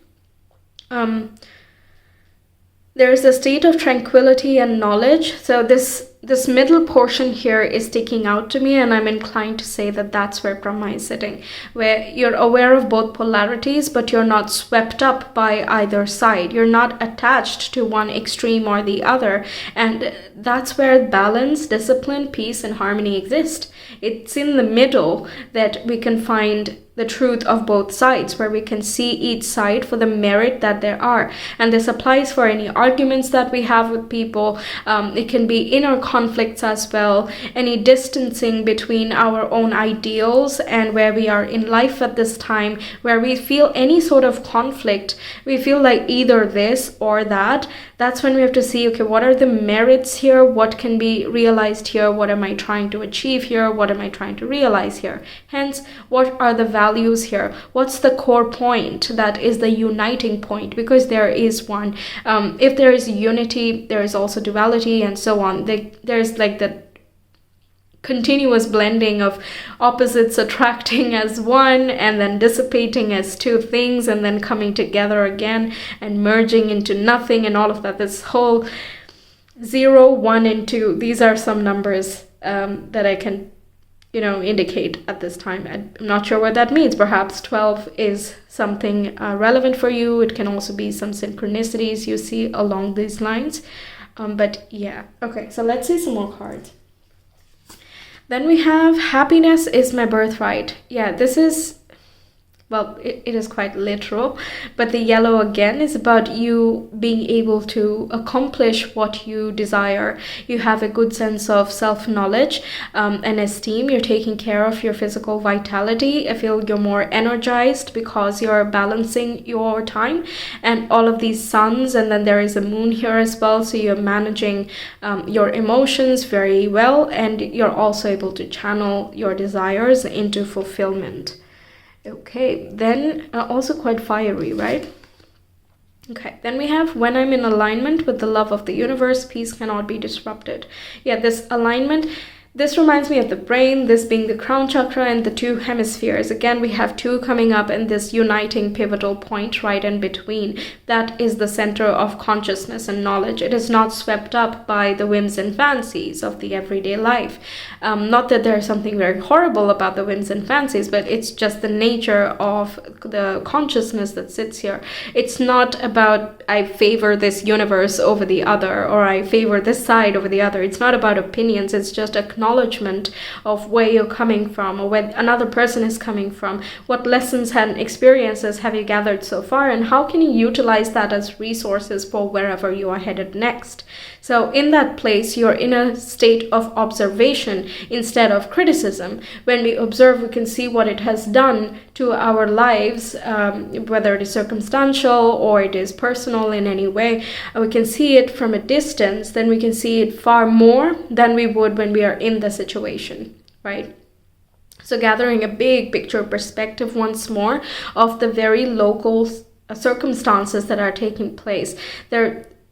There is a state of tranquility and knowledge. So this middle portion here is sticking out to me, and I'm inclined to say that that's where Brahma is sitting, where you're aware of both polarities, but you're not swept up by either side. You're not attached to one extreme or the other. And that's where balance, discipline, peace, and harmony exist. It's in the middle that we can find the truth of both sides, where we can see each side for the merit that there are. And this applies for any arguments that we have with people. It can be inner conflicts as well, any distancing between our own ideals and where we are in life at this time, where we feel any sort of conflict, we feel like either this or that. That's when we have to see, okay, what are the merits here? What can be realized here? What am I trying to achieve here? What am I trying to realize here? Hence, what are the values here? What's the core point that is the uniting point? Because there is one. If there is unity, there is also duality and so on. There's like the continuous blending of opposites attracting as one and then dissipating as two things and then coming together again and merging into nothing and all of that. This whole 0, 1, and 2, these are some numbers that I can indicate at this time. I'm not sure what that means. Perhaps 12 is something relevant for you. It can also be some synchronicities you see along these lines. But yeah, okay, so let's see some more cards. Then we have happiness is my birthright. Yeah, this is well, it is quite literal, but the yellow again is about you being able to accomplish what you desire. You have a good sense of self-knowledge and esteem. You're taking care of your physical vitality. I feel you're more energized because you're balancing your time and all of these suns, and then there is a moon here as well, so you're managing your emotions very well, and you're also able to channel your desires into fulfillment. Okay, then also quite fiery, right? Okay, then we have when I'm in alignment with the love of the universe, peace cannot be disrupted. Yeah, this alignment, this reminds me of the brain, this being the crown chakra and the two hemispheres. Again, we have two coming up and this uniting pivotal point right in between. That is the center of consciousness and knowledge. It is not swept up by the whims and fancies of the everyday life. Not that there's something very horrible about the whims and fancies, but it's just the nature of the consciousness that sits here. It's not about I favor this universe over the other, or I favor this side over the other. It's not about opinions. It's just acknowledgement of where you're coming from, or where another person is coming from. What lessons and experiences have you gathered so far, and how can you utilize that as resources for wherever you are headed next? So in that place, you're in a state of observation instead of criticism. When we observe, we can see what it has done to our lives, whether it is circumstantial or it is personal in any way. We can see it from a distance, then we can see it far more than we would when we are in the situation, right? So gathering a big picture perspective once more of the very local circumstances that are taking place.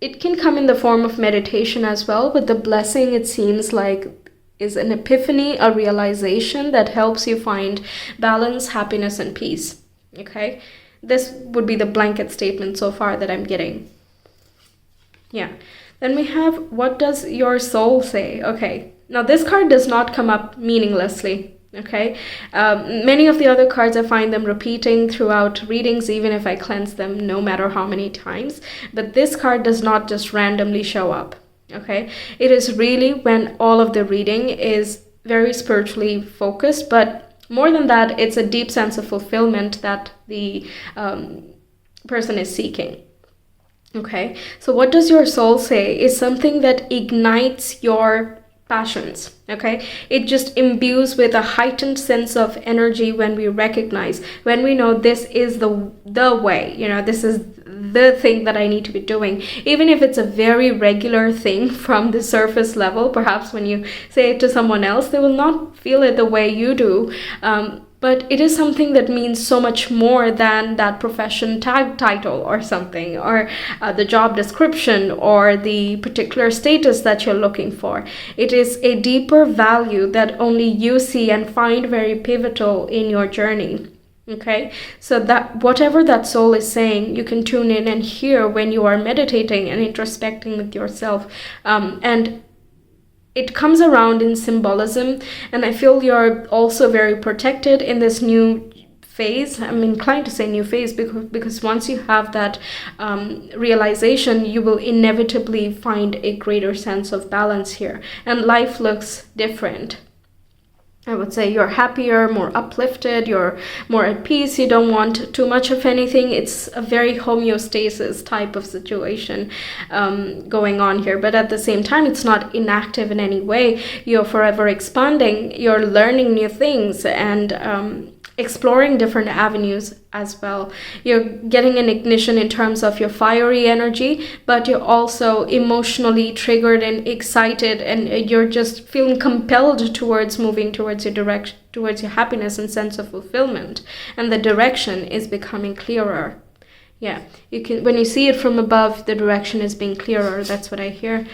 It can come in the form of meditation as well, but the blessing, it seems like, is an epiphany, a realization that helps you find balance, happiness, and peace. Okay? This would be the blanket statement so far that I'm getting. Yeah. Then we have, what does your soul say? Okay. Now this card does not come up meaninglessly. Okay, many of the other cards, I find them repeating throughout readings, even if I cleanse them no matter how many times. But this card does not just randomly show up. Okay, it is really when all of the reading is very spiritually focused, but more than that, it's a deep sense of fulfillment that the person is seeking. Okay, so what does your soul say is something that ignites your passions. Okay, it just imbues with a heightened sense of energy when we recognize, when we know this is the way, you know, this is the thing that I need to be doing, even if it's a very regular thing from the surface level. Perhaps when you say it to someone else, they will not feel it the way you do. But it is something that means so much more than that profession tag title or something, or the job description, or the particular status that you're looking for. It is a deeper value that only you see and find very pivotal in your journey. Okay, so that whatever that soul is saying, you can tune in and hear when you are meditating and introspecting with yourself. And it comes around in symbolism, and I feel you're also very protected in this new phase. I'm inclined to say new phase because once you have that realization, you will inevitably find a greater sense of balance here, and life looks different. I would say you're happier, more uplifted, you're more at peace, you don't want too much of anything. It's a very homeostasis type of situation going on here. But at the same time, it's not inactive in any way. You're forever expanding, you're learning new things, and exploring different avenues as well. You're getting an ignition in terms of your fiery energy, but you're also emotionally triggered and excited, and you're just feeling compelled towards moving towards your direction, towards your happiness and sense of fulfillment. And the direction is becoming clearer. Yeah, you can, when you see it from above, the direction is being clearer. That's what I hear.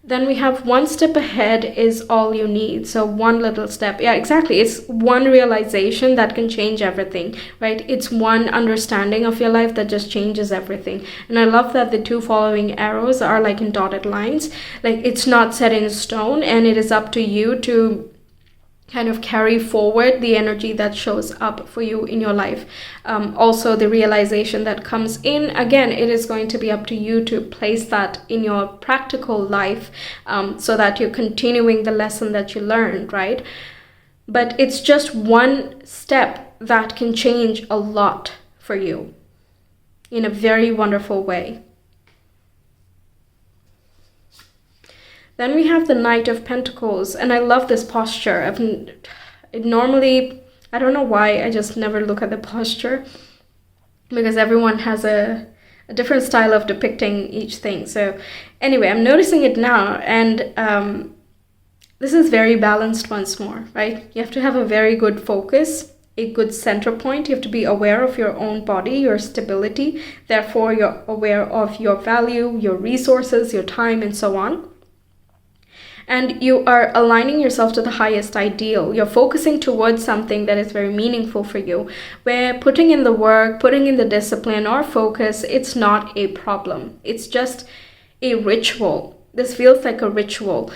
Then we have one step ahead is all you need. So one little step. Yeah, exactly. It's one realization that can change everything, right? It's one understanding of your life that just changes everything. And I love that the two following arrows are like in dotted lines. Like it's not set in stone, and it is up to you to kind of carry forward the energy that shows up for you in your life. Also, the realization that comes in, again, it is going to be up to you to place that in your practical life, so that you're continuing the lesson that you learned, right? But it's just one step that can change a lot for you in a very wonderful way. Then we have the Knight of Pentacles, and I love this posture. I don't know why, I just never look at the posture, because everyone has a different style of depicting each thing. So anyway, I'm noticing it now, and this is very balanced once more, right? You have to have a very good focus, a good center point. You have to be aware of your own body, your stability. Therefore, you're aware of your value, your resources, your time, and so on. And you are aligning yourself to the highest ideal. You're focusing towards something that is very meaningful for you, where putting in the work, putting in the discipline or focus, it's not a problem. It's just a ritual. This feels like a ritual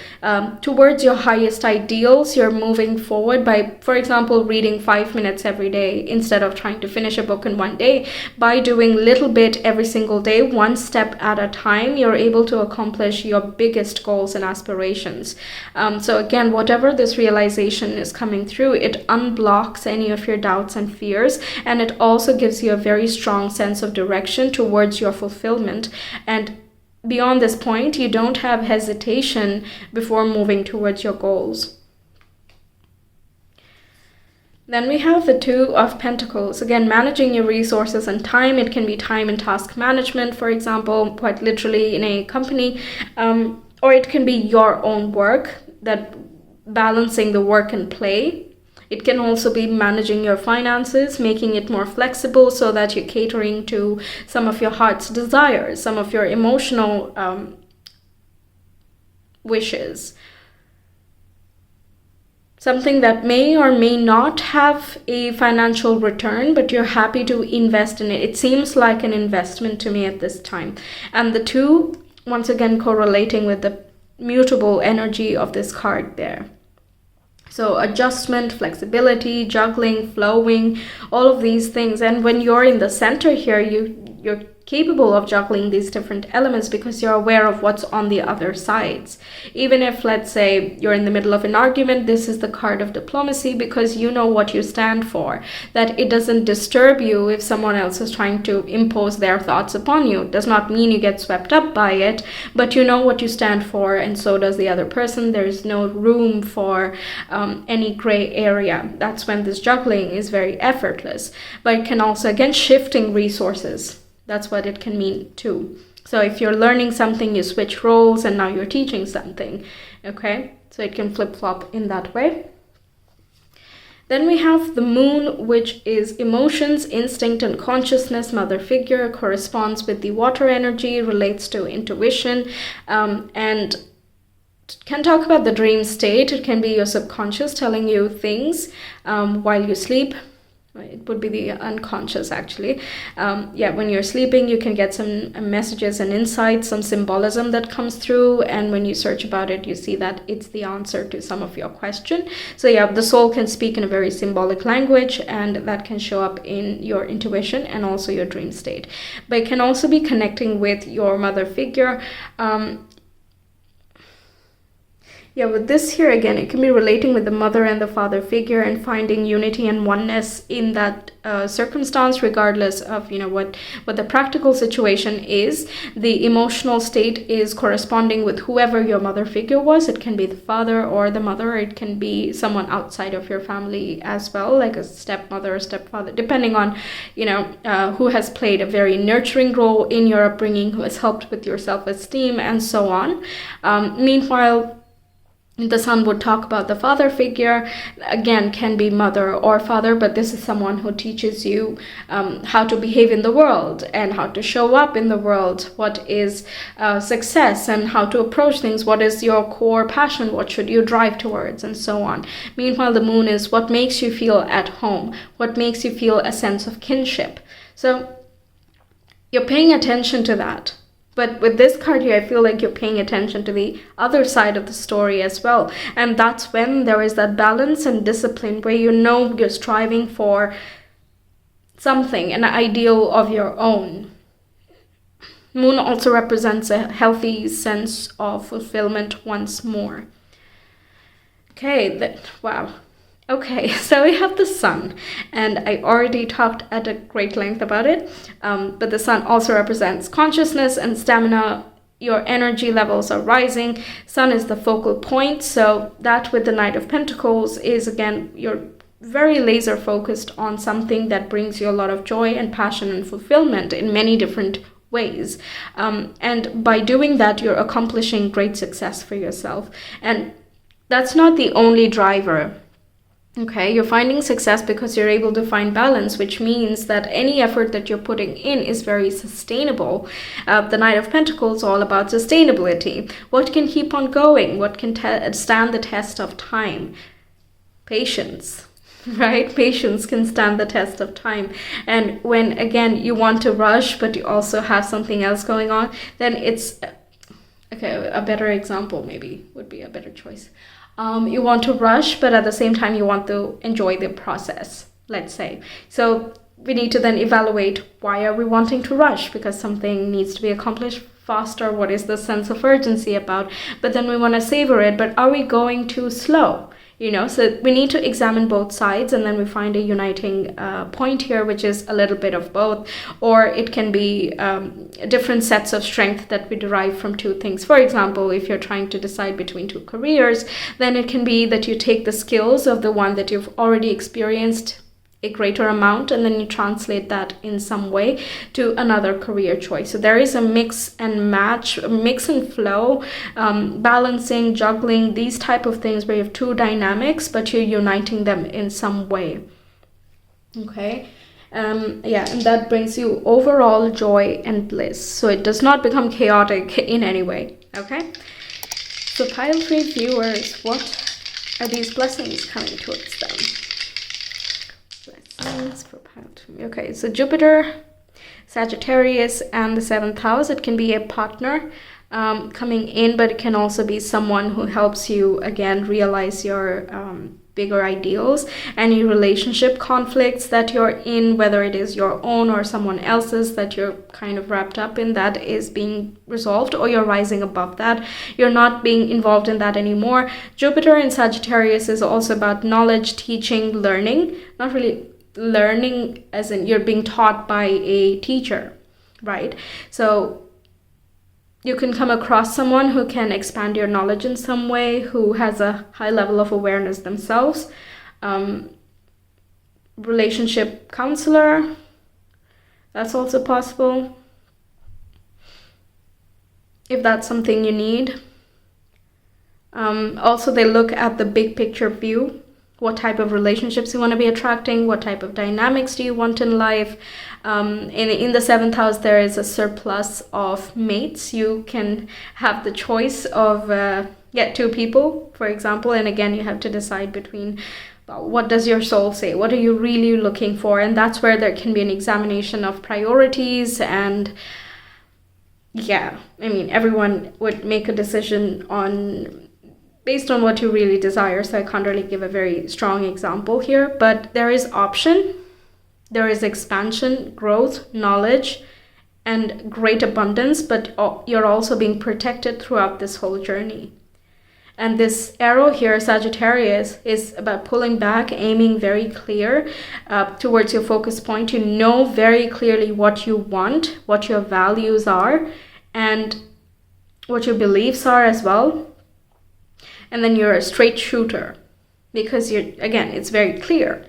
towards your highest ideals. You're moving forward by, for example, reading 5 minutes every day instead of trying to finish a book in one day. By doing little bit every single day, one step at a time, you're able to accomplish your biggest goals and aspirations. So again, whatever this realization is coming through, it unblocks any of your doubts and fears, and it also gives you a very strong sense of direction towards your fulfillment. And beyond this point, you don't have hesitation before moving towards your goals. Then we have the Two of Pentacles. Again, managing your resources and time. It can be time and task management, for example, quite literally in a company, or it can be your own work, that balancing the work and play. It can also be managing your finances, making it more flexible so that you're catering to some of your heart's desires, some of your emotional wishes. Something that may or may not have a financial return, but you're happy to invest in it. It seems like an investment to me at this time. And the two, once again, correlating with the mutable energy of this card there. So adjustment, flexibility, juggling, flowing, all of these things. And when you're in the center here, you're capable of juggling these different elements because you're aware of what's on the other sides. Even if, let's say, you're in the middle of an argument, this is the card of diplomacy because you know what you stand for. That it doesn't disturb you if someone else is trying to impose their thoughts upon you. It does not mean you get swept up by it, but you know what you stand for, and so does the other person. There's no room for any gray area. That's when this juggling is very effortless. But it can also, again, shifting resources. That's what it can mean too. So if you're learning something, you switch roles and now you're teaching something. Okay, so it can flip-flop in that way. Then we have the Moon, which is emotions, instinct, and consciousness. Mother figure corresponds with the water energy, relates to intuition, and can talk about the dream state. It can be your subconscious telling you things while you sleep. It would be the unconscious, actually. When you're sleeping, you can get some messages and insights, some symbolism that comes through. And when you search about it, you see that it's the answer to some of your question. So yeah, the soul can speak in a very symbolic language, and that can show up in your intuition and also your dream state. But it can also be connecting with your mother figure. With this here, again, it can be relating with the mother and the father figure and finding unity and oneness in that circumstance, regardless of, what the practical situation is. The emotional state is corresponding with whoever your mother figure was. It can be the father or the mother. It can be someone outside of your family as well, like a stepmother or stepfather, depending on, who has played a very nurturing role in your upbringing, who has helped with your self-esteem, and so on. Meanwhile, the Sun would talk about the father figure, again, can be mother or father, but this is someone who teaches you how to behave in the world and how to show up in the world, what is success and how to approach things, what is your core passion, what should you drive towards, and so on. Meanwhile, the Moon is what makes you feel at home, what makes you feel a sense of kinship. So you're paying attention to that. But with this card here, I feel like you're paying attention to the other side of the story as well. And that's when there is that balance and discipline where you're striving for something, an ideal of your own. Moon also represents a healthy sense of fulfillment once more. Okay, wow. Okay, so we have the sun, and I already talked at a great length about it, but the sun also represents consciousness and stamina. Your energy levels are rising. Sun is the focal point, so that with the Knight of Pentacles is, again, you're very laser focused on something that brings you a lot of joy and passion and fulfillment in many different ways. And by doing that, you're accomplishing great success for yourself. And that's not the only driver. Okay, you're finding success because you're able to find balance, which means that any effort that you're putting in is very sustainable. The Knight of Pentacles is all about sustainability. What can keep on going? What can stand the test of time? Patience, right? Patience can stand the test of time. And when, again, you want to rush, but you also have something else going on, then it's... Okay, a better example maybe would be a better choice. You want to rush, but at the same time, you want to enjoy the process, let's say. So we need to then evaluate, why are we wanting to rush? Because something needs to be accomplished faster. What is the sense of urgency about? But then we want to savor it, but are we going too slow? So we need to examine both sides, and then we find a uniting point here, which is a little bit of both, or it can be different sets of strength that we derive from two things. For example, if you're trying to decide between two careers, then it can be that you take the skills of the one that you've already experienced a greater amount, and then you translate that in some way to another career choice. So there is a mix and match, a mix and flow, balancing, juggling, these type of things where you have two dynamics, but you're uniting them in some way. Okay. And that brings you overall joy and bliss. So it does not become chaotic in any way. Okay. So pile 3 viewers, what are these blessings coming towards them? For pile 2. Okay, so Jupiter, Sagittarius, and the 7th house. It can be a partner coming in, but it can also be someone who helps you, again, realize your bigger ideals. Any relationship conflicts that you're in, whether it is your own or someone else's that you're kind of wrapped up in, that is being resolved, or you're rising above that. You're not being involved in that anymore. Jupiter in Sagittarius is also about knowledge, teaching, learning. Not really learning as in you're being taught by a teacher, right? So you can come across someone who can expand your knowledge in some way, who has a high level of awareness themselves. Relationship counselor, that's also possible, if that's something you need. Also, they look at the big picture view. What type of relationships you want to be attracting? What type of dynamics do you want in life? In the 7th house, there is a surplus of mates. You can have the choice of get 2 people, for example. And again, you have to decide between what does your soul say? What are you really looking for? And that's where there can be an examination of priorities. And yeah, I mean, everyone would make a decision based on what you really desire. So I can't really give a very strong example here, but there is option, there is expansion, growth, knowledge, and great abundance, but you're also being protected throughout this whole journey. And this arrow here, Sagittarius, is about pulling back, aiming very clear towards your focus point. You know very clearly what you want, what your values are, and what your beliefs are as well. And then you're a straight shooter because it's very clear,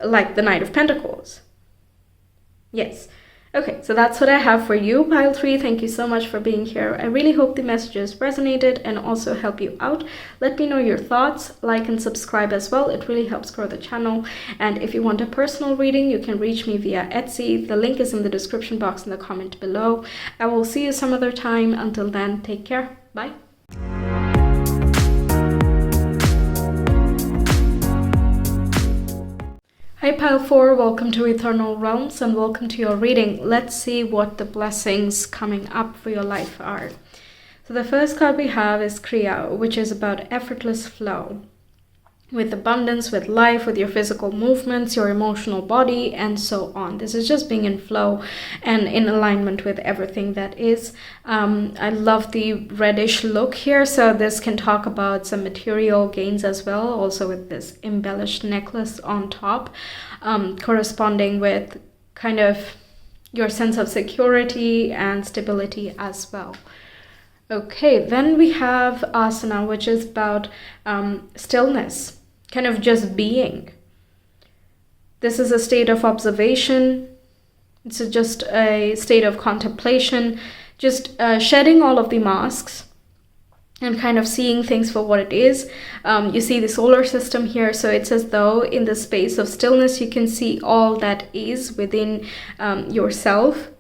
like the Knight of Pentacles. Yes. Okay, so that's what I have for you, pile 3. Thank you so much for being here. I really hope the messages resonated and also help you out. Let me know your thoughts, like and subscribe as well. It really helps grow the channel. And if you want a personal reading, you can reach me via Etsy. The link is in the description box in the comment below. I will see you some other time. Until then, take care. Bye. Hi Pile 4, welcome to Ethernal Realms and welcome to your reading. Let's see what the blessings coming up for your life are. So the first card we have is Kriya, which is about effortless flow. with abundance, with life, with your physical movements, your emotional body, and so on. This is just being in flow and in alignment with everything that is. I love the reddish look here, so this can talk about some material gains as well, also with this embellished necklace on top, corresponding with kind of your sense of security and stability as well. Okay, then we have asana, which is about stillness, kind of just being. This is a state of observation. It's just a state of contemplation, just shedding all of the masks and kind of seeing things for what it is. You see the solar system here, so it's as though in the space of stillness you can see all that is within yourself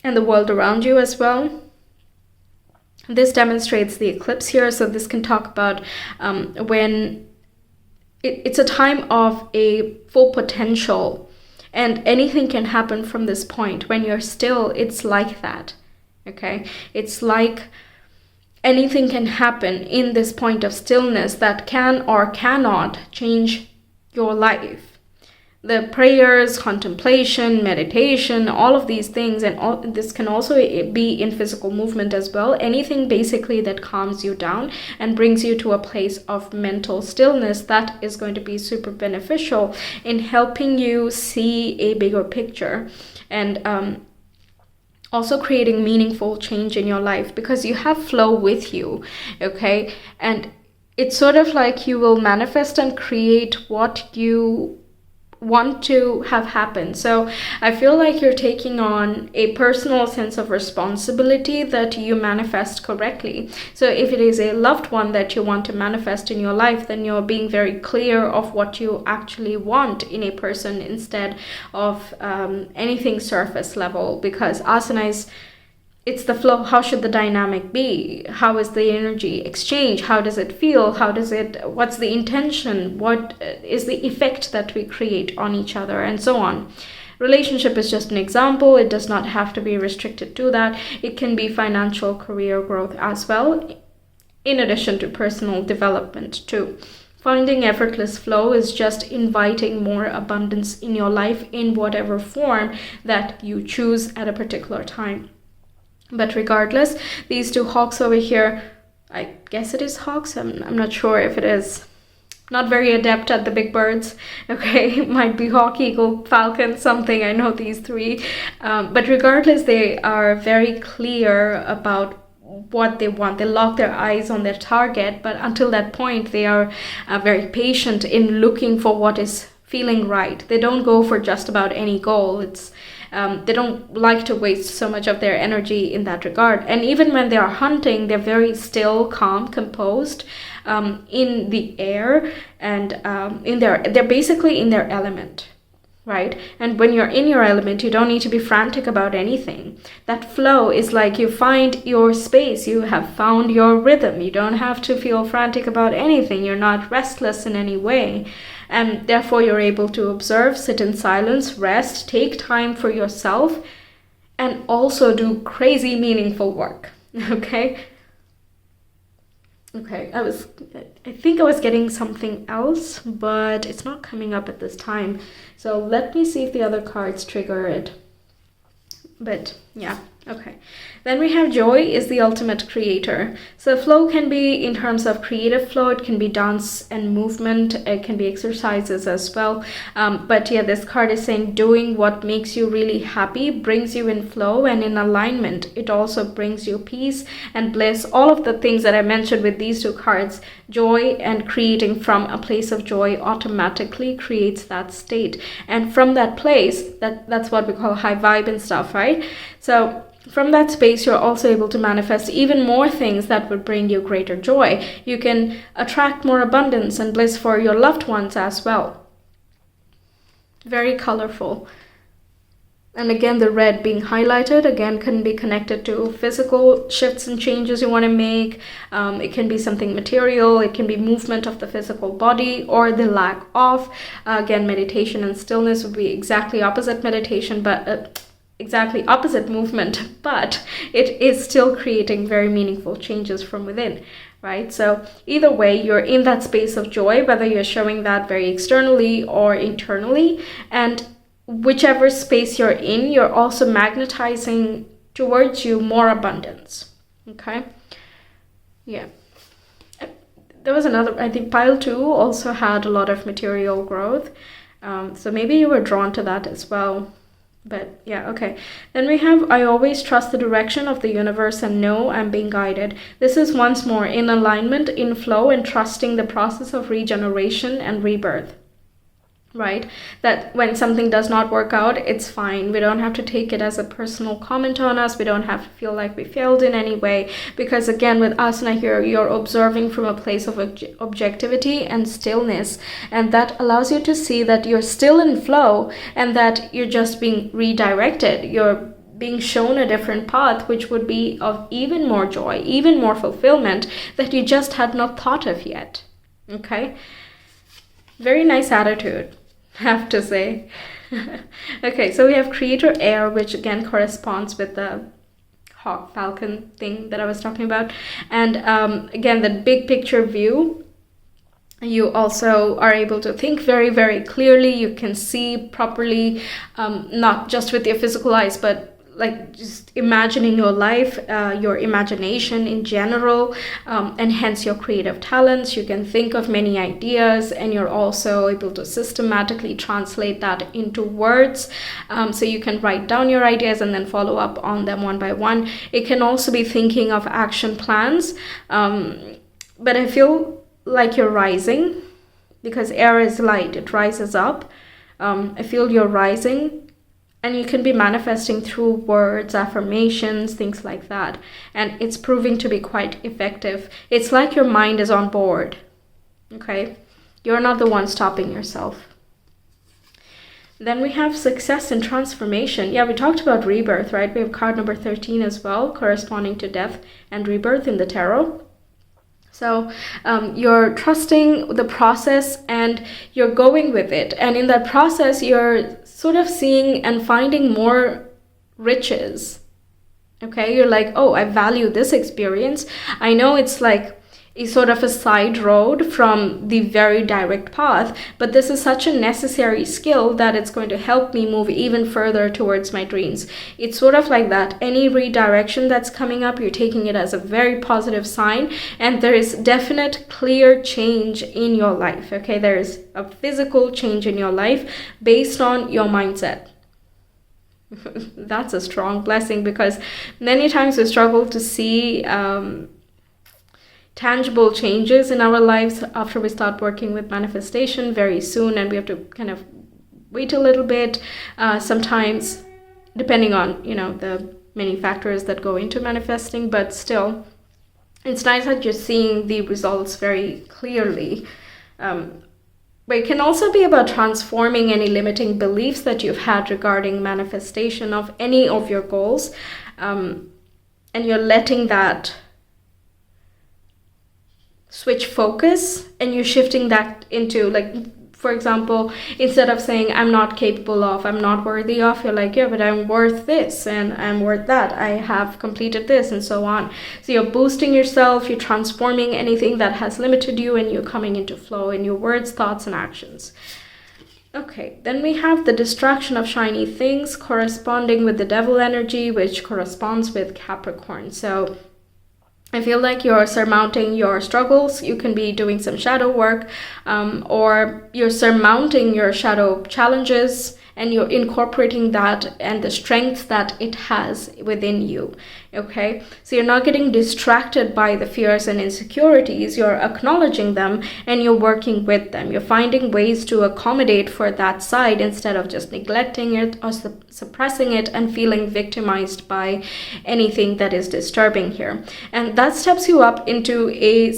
and the world around you as well. This demonstrates the eclipse here, so this can talk about when it's a time of a full potential, and anything can happen from this point. When you're still, it's like that, okay? It's like anything can happen in this point of stillness that can or cannot change your life. The prayers, contemplation, meditation, all of these things, and this can also be in physical movement as well. Anything basically that calms you down and brings you to a place of mental stillness, that is going to be super beneficial in helping you see a bigger picture and also creating meaningful change in your life, because you have flow with you, okay? And it's sort of like you will manifest and create what you want to have happen. So I feel like you're taking on a personal sense of responsibility that you manifest correctly. So if it is a loved one that you want to manifest in your life, then you're being very clear of what you actually want in a person instead of anything surface level, because asana is, it's the flow. How should the dynamic be? How is the energy exchange? How does it feel? What's the intention? What is the effect that we create on each other, and so on. Relationship is just an example. It does not have to be restricted to that. It can be financial, career growth as well, in addition to personal development too. Finding effortless flow is just inviting more abundance in your life in whatever form that you choose at a particular time. But regardless, these two hawks over here, I guess it is hawks. I'm not sure if it is. Not very adept at the big birds. Okay, it might be hawk, eagle, falcon, something. I know these three. But regardless, they are very clear about what they want. They lock their eyes on their target, but until that point, they are very patient in looking for what is feeling right. They don't go for just about any goal. They don't like to waste so much of their energy in that regard. And even when they are hunting, they're very still, calm, composed, in the air, and they're basically in their element, right? And when you're in your element, you don't need to be frantic about anything. That flow is like you find your space, you have found your rhythm. You don't have to feel frantic about anything. You're not restless in any way. And therefore you're able to observe, sit in silence, rest, take time for yourself, and also do crazy meaningful work. Okay, I think I was getting something else, but it's not coming up at this time. So let me see if the other cards trigger it. But yeah, okay. Then we have joy is the ultimate creator. So flow can be in terms of creative flow. It can be dance and movement. It can be exercises as well. But yeah, this card is saying doing what makes you really happy brings you in flow and in alignment. It also brings you peace and bliss. All of the things that I mentioned with these two cards, joy and creating from a place of joy automatically creates that state. And from that place, that's what we call high vibe and stuff, right? So from that space, you're also able to manifest even more things that would bring you greater joy. You can attract more abundance and bliss for your loved ones as well. Very colorful. And again, the red being highlighted, again, can be connected to physical shifts and changes you want to make. It can be something material. It can be movement of the physical body or the lack of. Again, meditation and stillness would be exactly opposite meditation, but exactly opposite movement, but it is still creating very meaningful changes from within, right? So either way, you're in that space of joy, whether you're showing that very externally or internally. And whichever space you're in, you're also magnetizing towards you more abundance. Okay? Yeah. There was another, I think pile 2 also had a lot of material growth. So maybe you were drawn to that as well. But yeah, okay. Then we have, I always trust the direction of the universe and know I'm being guided. This is once more in alignment, in flow, and trusting the process of regeneration and rebirth. Right? That when something does not work out, it's fine. We don't have to take it as a personal comment on us. We don't have to feel like we failed in any way. Because again, with asana here, you're observing from a place of objectivity and stillness. And that allows you to see that you're still in flow and that you're just being redirected. You're being shown a different path, which would be of even more joy, even more fulfillment that you just had not thought of yet. Okay? Very nice attitude, I have to say. Okay, so we have creator air, which again corresponds with the hawk falcon thing that I was talking about. And again, the big picture view. You also are able to think very, very clearly. You can see properly, not just with your physical eyes, but like just imagining your life, your imagination in general, and hence your creative talents. You can think of many ideas, and you're also able to systematically translate that into words. So you can write down your ideas and then follow up on them one by one. It can also be thinking of action plans. But I feel like you're rising, because air is light, it rises up. I feel you're rising. And you can be manifesting through words, affirmations, things like that. And it's proving to be quite effective. It's like your mind is on board. Okay? You're not the one stopping yourself. Then we have success and transformation. Yeah, we talked about rebirth, right? We have card number 13 as well, corresponding to death and rebirth in the tarot. So you're trusting the process and you're going with it. And in that process, you're sort of seeing and finding more riches. Okay, you're like, oh, I value this experience. I know it's like a sort of a side road from the very direct path, but this is such a necessary skill that it's going to help me move even further towards my dreams. It's sort of like that. Any redirection that's coming up, you're taking it as a very positive sign, and there is definite clear change in your life. Okay, there is a physical change in your life based on your mindset. That's a strong blessing, because many times we struggle to see tangible changes in our lives after we start working with manifestation very soon, and we have to kind of wait a little bit, sometimes depending on the many factors that go into manifesting, but still it's nice that you're seeing the results very clearly. But it can also be about transforming any limiting beliefs that you've had regarding manifestation of any of your goals, and you're letting that switch focus, and you're shifting that into, like, for example, instead of saying I'm not capable of, I'm not worthy of, you're like, yeah, but I'm worth this and I'm worth that, I have completed this, and so on. So you're boosting yourself, you're transforming anything that has limited you, and you're coming into flow in your words, thoughts, and actions. Okay, then we have the distraction of shiny things corresponding with the devil energy, which corresponds with Capricorn. So I feel like you're surmounting your struggles. You can be doing some shadow work, or you're surmounting your shadow challenges, and you're incorporating that and the strength that it has within you. Okay, so you're not getting distracted by the fears and insecurities. You're acknowledging them and you're working with them. You're finding ways to accommodate for that side instead of just neglecting it or suppressing it and feeling victimized by anything that is disturbing here. And that steps you up into a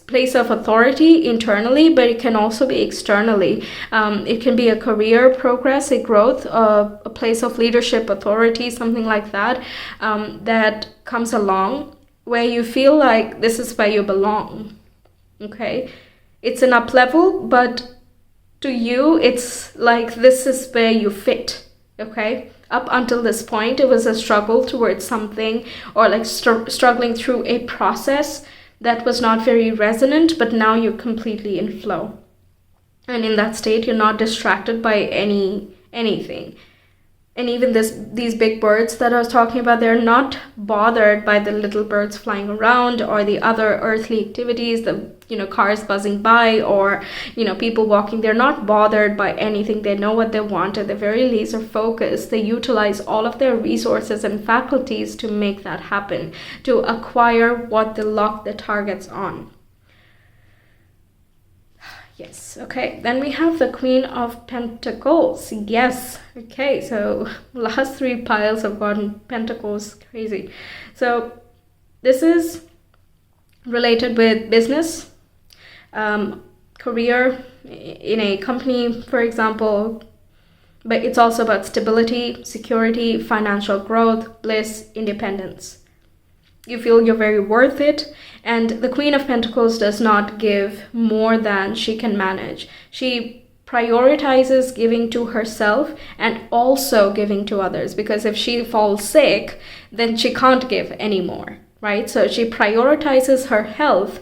place of authority internally, but it can also be externally. It can be a career progress, a growth, a place of leadership, authority, something like that, that comes along where you feel like this is where you belong. Okay, it's an up level, but to you it's like this is where you fit. Okay, up until this point it was a struggle towards something, or like struggling through a process that was not very resonant, but now you're completely in flow. And in that state, you're not distracted by anything. And even these big birds that I was talking about, they're not bothered by the little birds flying around or the other earthly activities, the cars buzzing by or people walking. They're not bothered by anything. They know what they want and they're very laser focused. They utilize all of their resources and faculties to make that happen, to acquire what they lock their targets on. Yes, okay. Then we have the Queen of Pentacles. Yes, okay. So last 3 piles have gotten Pentacles. Crazy. So this is related with business, career in a company, for example. But it's also about stability, security, financial growth, bliss, independence. You feel you're very worth it. And the Queen of Pentacles does not give more than she can manage. She prioritizes giving to herself and also giving to others, because if she falls sick, then she can't give anymore, right? So she prioritizes her health,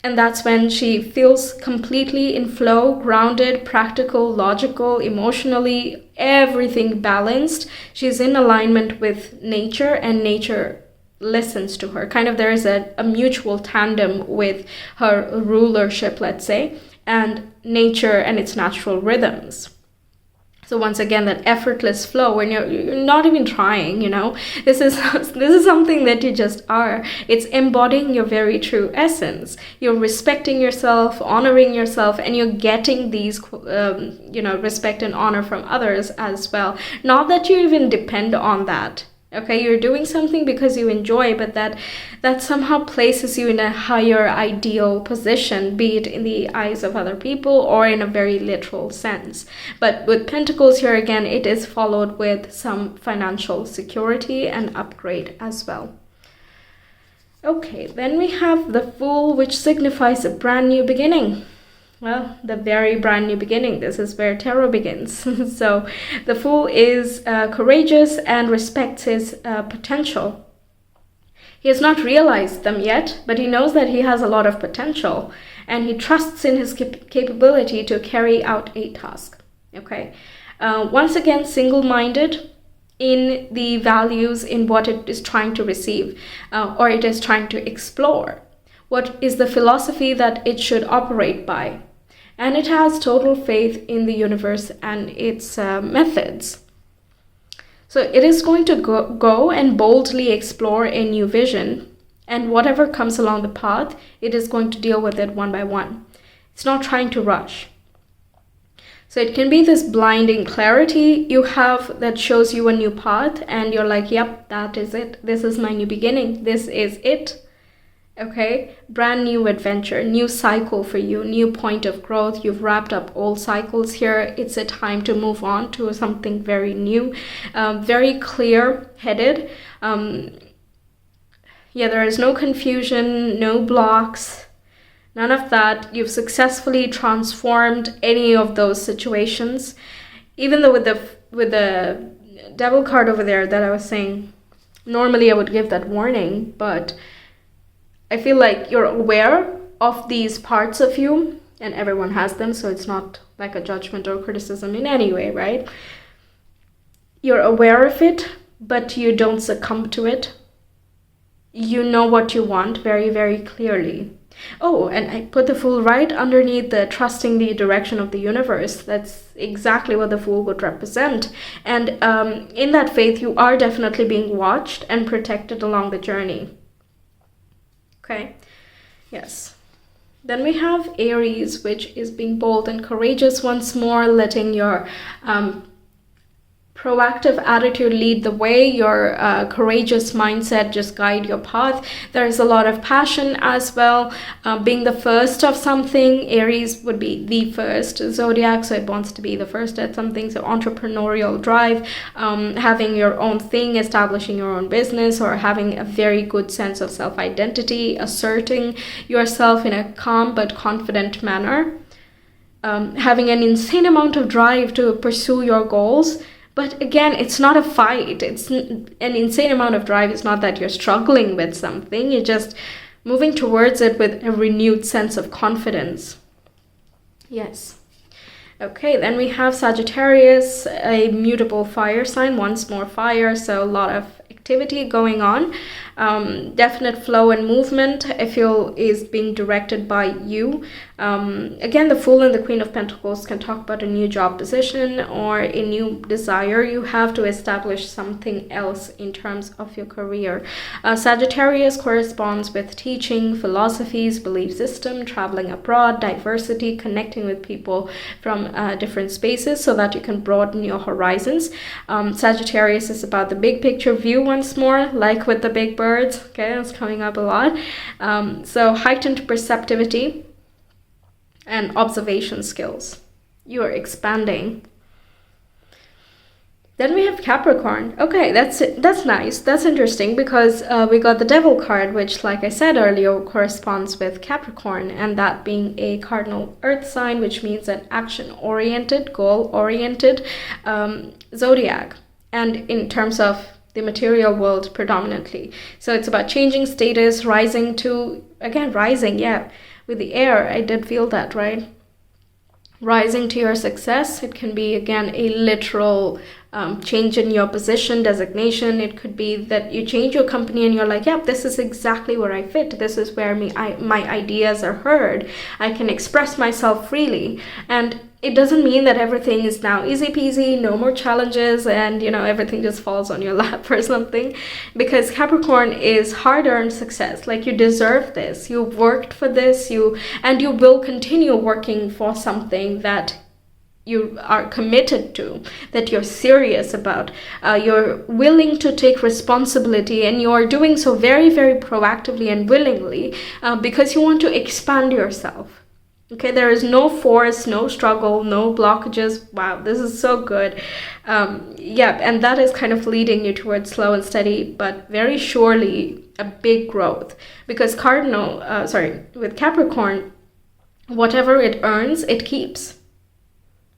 and that's when she feels completely in flow, grounded, practical, logical, emotionally, everything balanced. She's in alignment with nature, and nature listens to her. Kind of there is a mutual tandem with her rulership, let's say, and nature and its natural rhythms. So once again, that effortless flow when you're not even trying, this is something that you just are. It's embodying your very true essence. You're respecting yourself, honoring yourself, and you're getting these respect and honor from others as well. Not that you even depend on that. Okay, you're doing something because you enjoy, but that somehow places you in a higher ideal position, be it in the eyes of other people or in a very literal sense. But with Pentacles here again, it is followed with some financial security and upgrade as well. Okay, then we have the Fool, which signifies a brand new beginning. Well, the very brand new beginning. This is where tarot begins. So the Fool is courageous and respects his potential. He has not realized them yet, but he knows that he has a lot of potential, and he trusts in his capability to carry out a task. Okay. Once again, single-minded in the values in what it is trying to receive, or it is trying to explore. What is the philosophy that it should operate by? And it has total faith in the universe and its methods. So it is going to go and boldly explore a new vision. And whatever comes along the path, it is going to deal with it one by one. It's not trying to rush. So it can be this blinding clarity you have that shows you a new path. And you're like, yep, that is it. This is my new beginning. This is it. Okay, brand new adventure, new cycle for you, new point of growth. You've wrapped up old cycles here. It's a time to move on to something very new, very clear-headed. There is no confusion, no blocks, none of that. You've successfully transformed any of those situations. Even though with the Devil card over there that I was saying, normally I would give that warning, but I feel like you're aware of these parts of you, and everyone has them, so it's not like a judgment or criticism in any way, right? You're aware of it, but you don't succumb to it. You know what you want very, very clearly. Oh, and I put the Fool right underneath the trusting the direction of the universe. That's exactly what the Fool would represent. And in that faith, you are definitely being watched and protected along the journey. Okay, yes. Then we have Aries, which is being bold and courageous once more, letting your proactive attitude lead the way, your courageous mindset just guide your path. There is a lot of passion as well. Being the first of something, Aries would be the first zodiac, so it wants to be the first at something. So entrepreneurial drive, having your own thing, establishing your own business, or having a very good sense of self-identity, asserting yourself in a calm but confident manner, having an insane amount of drive to pursue your goals. But again, it's not a fight. It's an insane amount of drive. It's not that you're struggling with something. You just moving towards it with a renewed sense of confidence. Yes. Okay, then we have Sagittarius, a mutable fire sign, once more fire, so a lot of activity going on. Definite flow and movement, I feel, is being directed by you. Again, the Fool and the Queen of Pentacles can talk about a new job position or a new desire you have to establish something else in terms of your career. Sagittarius corresponds with teaching, philosophies, belief system, traveling abroad, diversity, connecting with people from different spaces so that you can broaden your horizons. Sagittarius is about the big picture view once more, like with the big birds. Okay, that's coming up a lot. So heightened perceptivity and observation skills. You are expanding. Then we have Capricorn. Okay, that's nice. That's interesting because we got the Devil card, which, like I said earlier, corresponds with Capricorn, and that being a cardinal earth sign, which means an action-oriented, goal-oriented zodiac. And in terms of the material world predominantly. So it's about changing status, rising to, again, rising, yeah, with the air, I did feel that, right? Rising to your success. It can be, again, a literal change in your position, designation. It could be that you change your company and you're like, yeah, this is exactly where I fit. This is where my ideas are heard. I can express myself freely. And it doesn't mean that everything is now easy peasy, no more challenges, and everything just falls on your lap or something. Because Capricorn is hard-earned success. Like, you deserve this. You worked for this. And you will continue working for something that you are committed to, that you're serious about. You're willing to take responsibility, and you're doing so very, very proactively and willingly because you want to expand yourself. Okay, there is no force, no struggle, no blockages. Wow, this is so good. And that is kind of leading you towards slow and steady, but very surely a big growth. Because with Capricorn, whatever it earns, it keeps.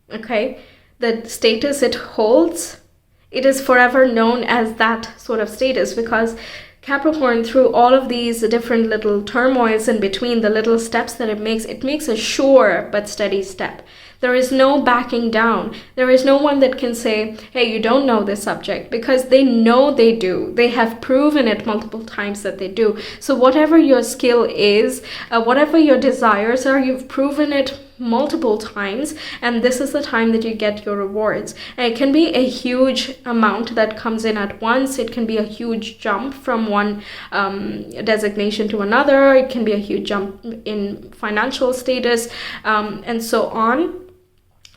Okay, the status it holds, it is forever known as that sort of status, because Capricorn, through all of these different little turmoils in between, the little steps that it makes a sure but steady step. There is no backing down. There is no one that can say, hey, you don't know this subject, because they know they do. They have proven it multiple times that they do. So whatever your skill is, whatever your desires are, you've proven it multiple times, and this is the time that you get your rewards. And it can be a huge amount that comes in at once. It can be a huge jump from one designation to another. It can be a huge jump in financial status, and so on.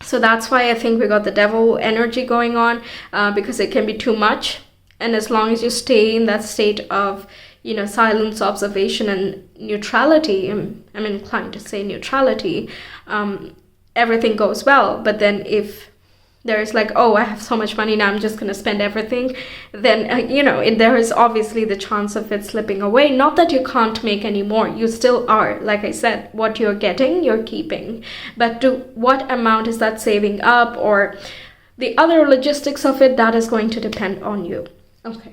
So that's why I think we got the Devil energy going on, because it can be too much. And as long as you stay in that state of silence, observation, and neutrality, I'm inclined to say neutrality, everything goes well. But then if there's like, oh, I have so much money now, I'm just going to spend everything, then, there is obviously the chance of it slipping away. Not that you can't make any more. You still are. Like I said, what you're getting, you're keeping. But to what amount is that saving up, or the other logistics of it, that is going to depend on you. Okay.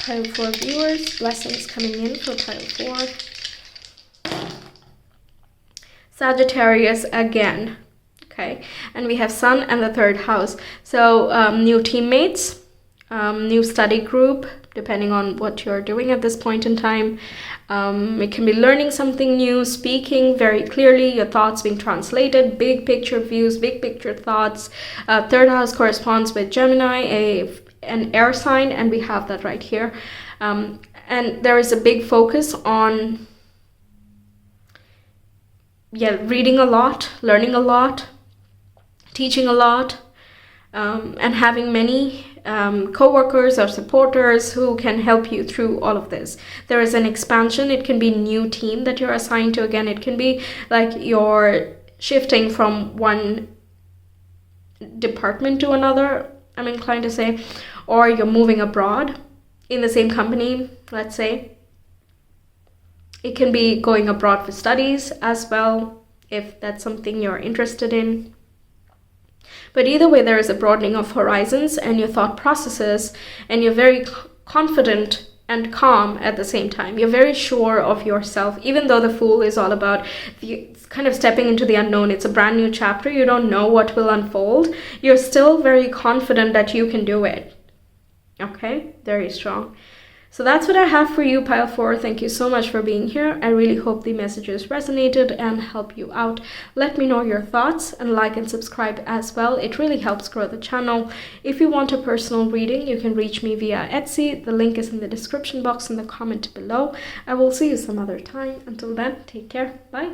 Pile 4 viewers, blessings coming in for pile 4. Sagittarius again. Okay, and we have Sun and the 3rd house. So new teammates, new study group, depending on what you're doing at this point in time. It can be learning something new, speaking very clearly, your thoughts being translated, big picture views, big picture thoughts. 3rd house corresponds with Gemini, an air sign, and we have that right here. And there is a big focus on reading a lot, learning a lot, teaching a lot, and having many co-workers or supporters who can help you through all of this. There is an expansion. It can be a new team that you're assigned to. Again, it can be like you're shifting from one department to another, I'm inclined to say, or you're moving abroad in the same company, let's say. It can be going abroad for studies as well, if that's something you're interested in. But either way, there is a broadening of horizons and your thought processes, and you're very confident and calm at the same time. You're very sure of yourself, even though the Fool is all about the kind of stepping into the unknown. It's a brand new chapter. You don't know what will unfold. You're still very confident that you can do it. Okay, very strong. So that's what I have for you, Pile 4. Thank you so much for being here. I really hope the messages resonated and help you out. Let me know your thoughts and like and subscribe as well. It really helps grow the channel. If you want a personal reading, you can reach me via Etsy. The link is in the description box and the comment below. I will see you some other time. Until then, take care. Bye.